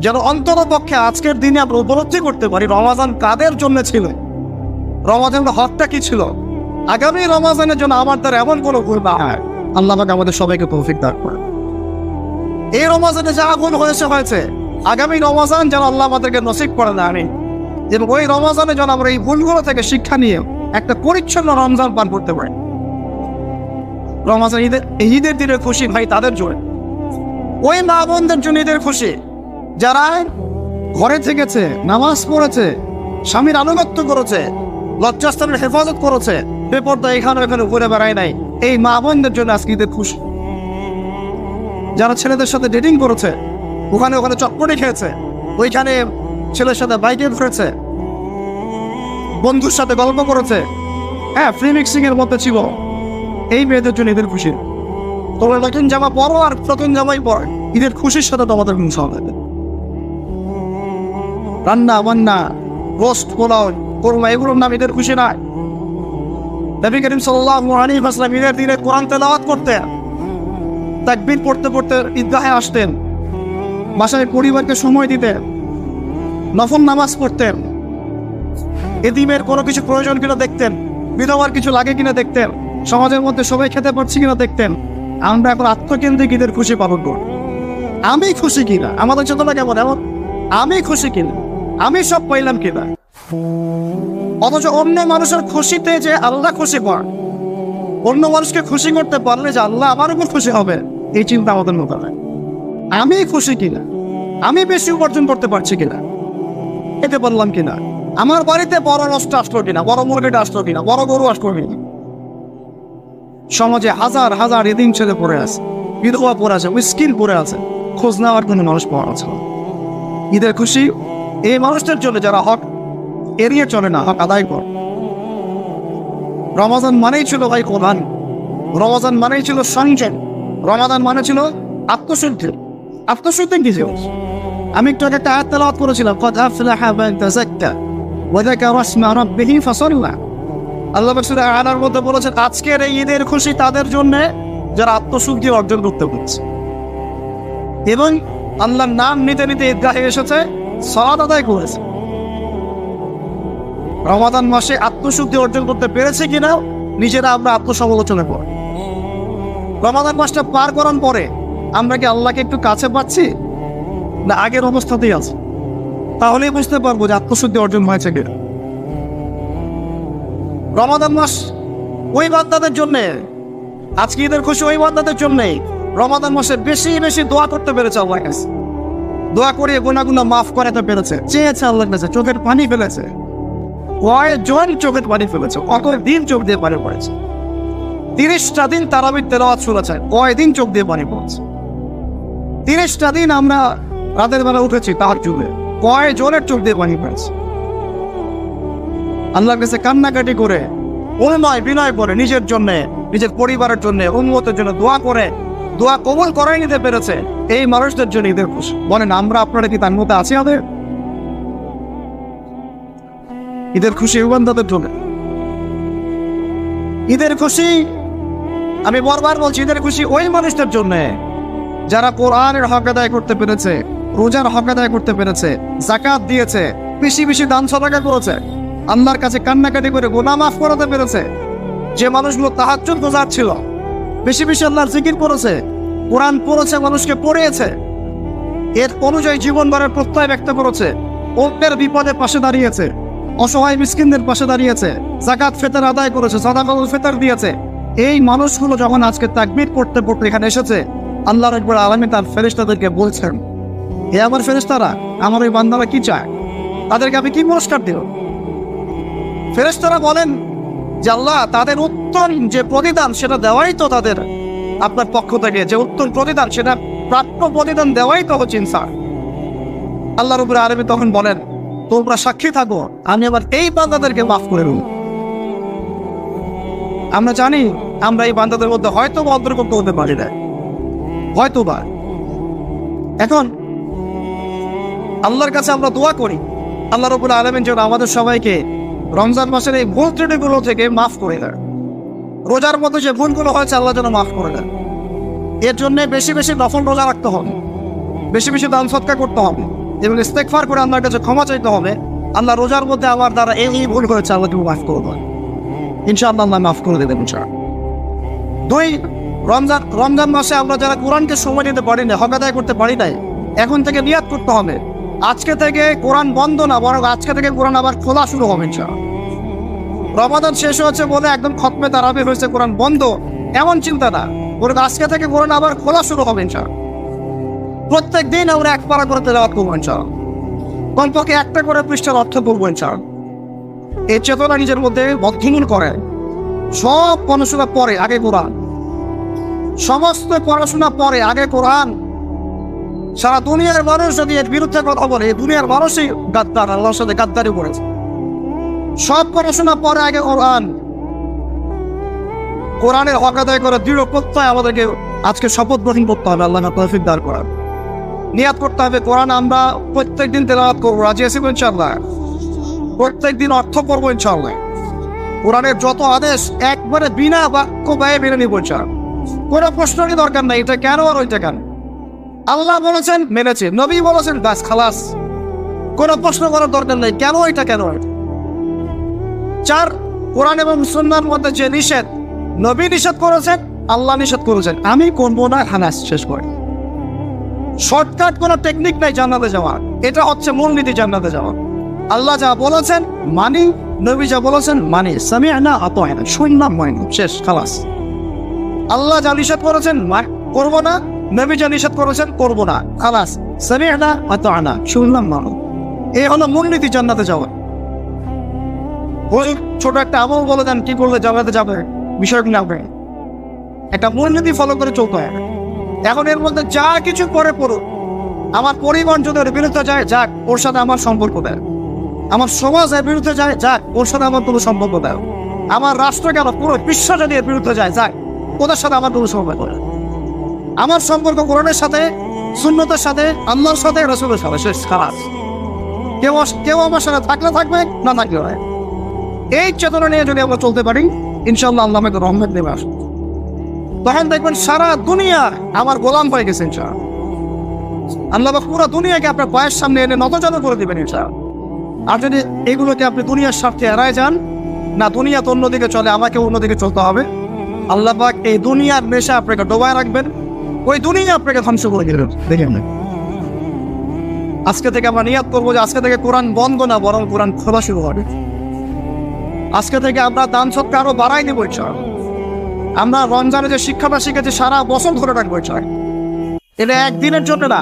যেন অন্তত পক্ষে আজকের দিনে আমরা উপলব্ধি করতে পারি রমাজান কাদের জন্য ছিল, রমাজানের হকটা কি ছিল। আগামী রমাজানের জন্য আমার দ্বারা এমন কোনো ভুল না হয়। আল্লাহ পাক আমাদের সবাইকে তৌফিক দান করেন। এই রমজানে যা আগুন হয়েছে আগামী রমজান যেন আল্লাহ আমাদেরকে নসিব করে না আমি, এবং ওই রমজানে যেন আমরা এই ভুলগুলো থেকে শিক্ষা নিয়ে একটা পরিচ্ছন্ন রমজান পান করতে পারি। রমজান ঈদের দিনের খুশি ভাই তাদের জন্য, ওই মা বোনদের জন্য ঈদের খুশি যারা ঘরে থেকেছে, নামাজ পড়েছে, স্বামীর আনুগত্য করেছে, লজ্জাস্থানের হেফাজত করেছে, বেপর্দা এখানে ওখানে ঘুরে বেড়ায় নাই, এই মা বোনদের জন্য আজকে ঈদের খুশি। যারা ছেলেদের সাথে ডেটিং করেছে, ওখানে চটপটি খেয়েছে, ওইখানে ছেলের সাথে বাইকে ঘুরেছে, বন্ধুর সাথে গল্প করেছে, হ্যাঁ ফ্রি মিক্সিং এর মধ্যে ছিল, এই মেয়েদের জন্য ঈদের খুশি। তোমরা নতুন জামা পরো আর নতুন জামাই পর, ঈদের খুশির সাথে তোমাদের হিংসা হবে। রান্না বান্না, রোস্ট, পোলাও, কোরমা, এগুলোর নাম ঈদের খুশি নয়। নবী করিম সাল্লাল্লাহু আলাইহি ওয়াসাল্লাম ঈদের দিনে কোরআন তেলাওয়াত করতেন, তাকবীর পড়তে পড়তে ঈদগাহে আসতেন, বাসায় পরিবারকে সময় দিতেন, নফল নামাজ পড়তেন, এতিমের কোনো কিছু প্রয়োজন কিনা দেখতেন, বিধবার কিছু লাগে কিনা দেখতেন, সমাজের মধ্যে সবাই খেতে পারছি কিনা দেখতেন। আমরা এখন আত্মকেন্দ্রিক ঈদের খুশি পালন করি। আমি খুশি কিনা, আমাদের চেতনা কেমন এমন, আমি খুশি কিনা, আমি সব পাইলাম কিনা, অথচ অন্য মানুষের খুশিতে যে আল্লাহ খুশি পান, অন্য মানুষকে খুশি করতে পারলে যে আল্লাহ আমার উপর খুশি হবে, এই চিন্তা আমাদের মতো নয়। আমি খুশি কিনা, আমি বেশি উপার্জন করতে পারছি কিনা, খেতে পারলাম কিনা, আমার বাড়িতে বড় নষ্ট আসলো কিনা, বড় মুরগিটা আসলো কিনা, বড় গরু আসলো কিনা। সমাজে হাজার হাজার এদিন ছেলে পড়ে আছে, বিধবা পড়ে আছে, মিসকিন পড়ে আছে, খোঁজ নেওয়ার কোনো মানুষ পাওয়া আছে। ঈদের খুশি এই মানুষদের জন্য যারা হক এড়িয়ে চলে না, হক আদায় কর। রমজান মানেই ছিল ভাই কোরআন, রমজান মানেই ছিল সংযম, রমাদান মানে ছিল আত্মশুদ্ধি। আত্মশুদ্ধি কি ছিল? আমি একটু একটা আয়াত তেলাওয়াত করেছিলাম, قد أفلح من تزكى وذكر اسم ربه فصلى। আল্লাহ সূরা আনার মধ্যে বলেছেন আজকের এই ঈদের খুশি তাদের জন্য যারা আত্মশুদ্ধি অর্জন করতে পেরেছে এবং আল্লাহর নাম নিতে নিতে ঈদগাহে এসেছে, সালাত আদায় করেছে। রমাদান মাসে আত্মশুদ্ধি অর্জন করতে পেরেছে কিনা নিজেরা আমরা আত্মসমালোচনা করি। রমাদান মাসটা পার করার পরে আমরা কি আল্লাহকে একটু কাছে পাচ্ছি না আগের অবস্থাতেই আছে? তাহলেই বুঝতে পারবো যে আত্মশুদ্ধি অর্জন হয়েছে কিনা। রমাদান মাস ওই বান্দাদের জন্য, আজকে ঈদের খুশি ওই বান্দাদের জন্যই রমাদান মাসে বেশি বেশি দোয়া করতে পেরেছে আল্লাহর কাছে, দোয়া করে গুনাহগুলো মাফ করাতে পেরেছে, চেয়েছে আল্লাহর কাছে, চোখের পানি ফেলেছে, কয়েকজন চোখের পানি ফেলেছে, কত দিন চোখ দিয়ে পানি পড়েছে। 30টা দিন তারাবির তেলাওয়াত শুনেছে, কয়দিন চোখ দিয়ে পানি পড়েছে। 30টা দিন আমরা রাতের বেলা উঠেছি তাহাজ্জুদে, কয়জনের চোখ দিয়ে পানি পড়েছে। আল্লাহর কাছে কান্নাকাটি করে, অনুনয় বিনয় করে, নিজের জন্য, নিজের পরিবারের জন্য, উম্মতের জন্য দোয়া করে, দোয়া কবুল করাই নিতে পেরেছে। এই মানুষদের জন্য ঈদের খুশি। বলেন আমরা আপনারা কি তার মধ্যে আছি? আমাদের ঈদের খুশি বান্দাদের জন্য। ঈদের খুশি আমি বারবার বলছি, ঈদের খুশি ওই মানুষদের জন্য যারা কোরআনের হক আদায় করতে পেরেছে, রোজার হক আদায় করতে পেরেছে, যাকাত দিয়েছে, বেশি বেশি দান সদকা করেছে, আল্লাহর কাছে কান্নাকাটি করে গুনাহ মাফ করাতে পেরেছে। যে মানুষগুলো তাহাজ্জুদ গুজার ছিল, বেশি বেশি আল্লাহর জিকির করেছে, কোরআন পড়েছে, মানুষকে পড়িয়েছে, এর অনুযায়ী জীবনভরের প্রত্যয় ব্যক্ত করেছে, অন্যের বিপদে পাশে দাঁড়িয়েছে, অসহায় মিসকিনদের পাশে দাঁড়িয়েছে, যাকাত ফিতর আদায় করেছে, সাদাকাতুল ফিতর দিয়েছে। এই মানুষগুলো যখন আজকে তাকবীর পড়তে পড়তে এখানে এসেছে, আল্লাহ রাব্বুল আলামিন তার ফেরেশতাদেরকে বলছেন, হে আমার ফেরেশতারা, আমার ওই বান্দারা কি চায়, তাদেরকে আমি কি পুরস্কার দেব? ফেরেশতারা বলেন যে আল্লাহ, তাদের উত্তম যে প্রতিদান সেটা দেওয়াই তো তাদের আপনার পক্ষ থেকে যে উত্তম প্রতিদান, সেটা প্রাপ্য প্রতিদান দেওয়াই তো হচ্ছে ইনসান। আল্লাহ রাব্বুল আলামিন তখন বলেন, তোমরা সাক্ষী থাকো, আমি আবার এই বান্দাদেরকে মাফ করে দেব। আমরা জানি আমরা এই বান্দাদের মধ্যে হয়তো অন্তর্ভুক্ত হতে পারি না, হয়তো বা। এখন আল্লাহর কাছে আমরা দোয়া করি, আল্লাহ রাব্বুল আলামিন যেন আমাদের সবাইকে রমজান মাসের এই ভুল ত্রুটিগুলো থেকে মাফ করে দেয়। রোজার মধ্যে যে ভুলগুলো হয়েছে আল্লাহ যেন মাফ করে দেয়। এর জন্য বেশি বেশি নফল রোজা রাখতে হবে, বেশি বেশি দান সদকা করতে হবে এবং ইস্তেগফার করে আল্লাহর কাছে ক্ষমা চাইতে হবে। আল্লাহ রোজার মধ্যে আমার দ্বারা এই ভুল করেছে, আল্লাহ তুমি মাফ করে দেবেন, ইনশাআল্লাহ আল্লাহ মাফ করে দেবেন ইনশাআল্লাহ। 2 রমজান মাসে আমরা যারা কোরআনকে সময় দিতে পারি না, হক আদায় করতে পারি নাই, এখন থেকে নিয়াত করতে হবে আজকে থেকে কোরআন বন্ধ না, বরং আজকে থেকে কোরআন আবার খোলা শুরু হবে ইনশাআল্লাহ। রমাদান শেষ হচ্ছে বলে একদম খতমে তারাবি হয়েছে, কোরআন বন্ধ, এমন চিন্তা না, বরং আজকে থেকে কোরআন আবার খোলা শুরু হবে ইনশাআল্লাহ। প্রত্যেক দিন আমরা এক পারা করে তেলাওয়াত করবো ইনশাআল্লাহ, কমপক্ষে একটা করে পৃষ্ঠার অর্থ বলবো ইনশাআল্লাহ। এই চেতনা নিজের মধ্যে বদ্ধমূল করে। সব পড়াশোনা পরে আগে কোরআন, সমস্ত পড়াশোনা পরে আগে কোরআন। সারা দুনিয়ার মানুষ যদি এর বিরুদ্ধে কথা বলে, দুনিয়ার মানুষই গাদ্দার, আল্লাহর সাথে গাদ্দারি করেছে। সব পড়াশোনা পরে আগে কোরআন। কোরআনের হক আদায় করে দৃঢ় প্রত্যয় আমাদেরকে আজকে শপথ গ্রহণ করতে হবে, আল্লাহ তৌফিক দান করার নিয়াত করতে হবে। কোরআন আমরা প্রত্যেক দিন তেলাওয়াত করবো, রাজি আছি ইনশাআল্লাহ। প্রত্যেক দিন অর্থ করবো ইনশাআল্লাহ। কোরআনের যত আদেশ একবারে বিনা বাক্য ব্যয়ে মেনে নিব ইনশাআল্লাহ। কোনো প্রশ্নেরই দরকার নাই, এটা কেন আর ওইটা কেন। আল্লাহ বলেছেন মেনেছে, নবী বলেছেন বাস খালাস, কোনো প্রশ্ন করার দরকার নেই কেন এটা কেন। 4, কোরআন এবং সুন্নাহর মধ্যে যে নিষেধ, নবী নিষেধ করেছেন, আল্লাহ নিষেধ করেছেন, আমি করবো না, খালাস, শেষ করে। শর্টকাট কোনো টেকনিক নাই জান্নাতে যাওয়ার, এটা হচ্ছে মূলনীতি জান্নাতে যাওয়া। আল্লাহ যা বলেছেন মানি, নবী যা বলেছেন মানি, সামি'না আতা'না, শুনলাম মানি, শেষ খালাস। আল্লাহ যা নিষেধ করেছেন করবো না, নবী যা নিষেধ করেছেন করবো না, খালাস, সামি'না আতা'না, শুনলাম মানো। এই হলো মূলনীতি জান্নাতে যাওয়া। ওই ছোট একটা আমল বলে দেন কি করলে জান্নাতে যাবে, বিষয়গুলো হবে একটা মূলনীতি ফলো করে চলতে হয়। এখন এর মধ্যে যা কিছু করে পড়ুক, আমার পরিবার যদি ওর বিরুদ্ধে যায়, যাক, ওর সাথে আমার সম্পর্ক দেয়। আমার সমাজ এর বিরুদ্ধে যায়, যাক, ওর সাথে আমার কোনো সম্পর্ক দেয়। আমার রাষ্ট্র কেন, পুরো বিশ্ব যদি এর বিরুদ্ধে যায়, যাক, ওদের সাথে আমার কোনো সম্পর্ক দেয়। আমার সম্পর্ক কোরআনের সাথে, সুন্নতের সাথে, আল্লাহর সাথে, রাসূলের সাথে, শেষ খালাস। কেউ আমার সাথে থাকলে থাকবে, না থাকলে হয়। এই চেতনা নিয়ে যদি আমরা চলতে পারি ইনশাআল্লাহ আল্লাহ আমাকে রহমত দেবে আসবে। তখন দেখবেন সারা দুনিয়া আমার গোলাম হয়ে গেছে ইনশাআল্লাহ। আল্লাহ পুরো দুনিয়াকে আপনার পায়ের সামনে এনে নতজানু করে দিবেন ইনশাআল্লাহ। আর যদি এগুলোকে আপনি দুনিয়ার স্বার্থে এড়ায় যান, না দুনিয়া তো অন্যদিকে চলে, আমাকে অন্যদিকে চলতে হবে, আল্লাহ পাক এই দুনিয়ার নেশা আপনাকে ডোবায় রাখবেন, ওই দুনিয়া আপনাকে ধ্বংস করে দিবেন। দেখেন না, আজকে থেকে আমরা নিয়াত করবো যে আজকে থেকে কোরআন বন্ধ না, বরং কোরআন খোলা শুরু হবে। আজকে থেকে আমরা দান সৎকার আরো বাড়াই দেবো ইনশাআল্লাহ। আমরা রমজানে যে শিক্ষাটা শিখেছি সারা বছর ধরে রাখবো ইনশাআল্লাহ। এটা একদিনের জন্য না,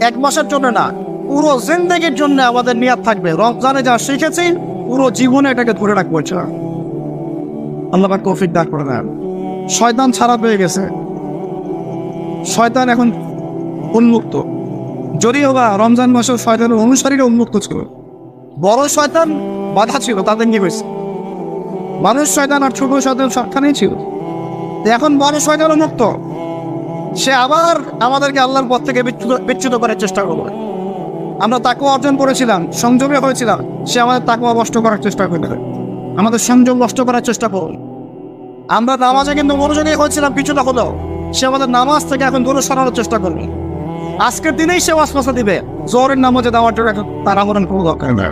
এক মাসের জন্য না, পুরো জিন্দেগির জন্য আমাদের নিয়াত থাকবে। রমজানে যা শিখেছি পুরো জীবনে এটাকে ধরে রাখবো ইনশাআল্লাহ। আল্লাহ পাক তৌফিক দান করে দেন। শয়তান ছাড়া পেয়ে গেছে, শয়তান এখন উন্মুক্ত। যদিও বা রমজান মাসেও শয়তানের অনুসারীরা উন্মুক্ত ছিল, বড় শয়তান বাধা ছিল, তাদের কি হয়েছে? মানুষ শয়তান আর ছোট শয়তান সবখানেই ছিল। এখন বড় শয়তান মুক্ত, সে আবার আমাদেরকে আল্লাহর পথ থেকে বিচ্যুত করার চেষ্টা করবে। আমরা তাকওয়া অর্জন করেছিলাম, সংযমে হয়েছিলাম, সে আমাদের তাকওয়া নষ্ট করার চেষ্টা করবে, আমাদের সংযম নষ্ট করার চেষ্টা করবে। আমরা নামাজে কিন্তু মনোযোগী হয়েছিলাম, কিছুটা হলেও সে আমাদের নামাজ থেকে এখন দূরে সরানোর চেষ্টা করবে। আজকের দিনেই সে ওয়াসওয়াসা দিবে, জোহরের নামাজে দেওয়ার জন্য তার আহরণ কোনো দরকার নেই।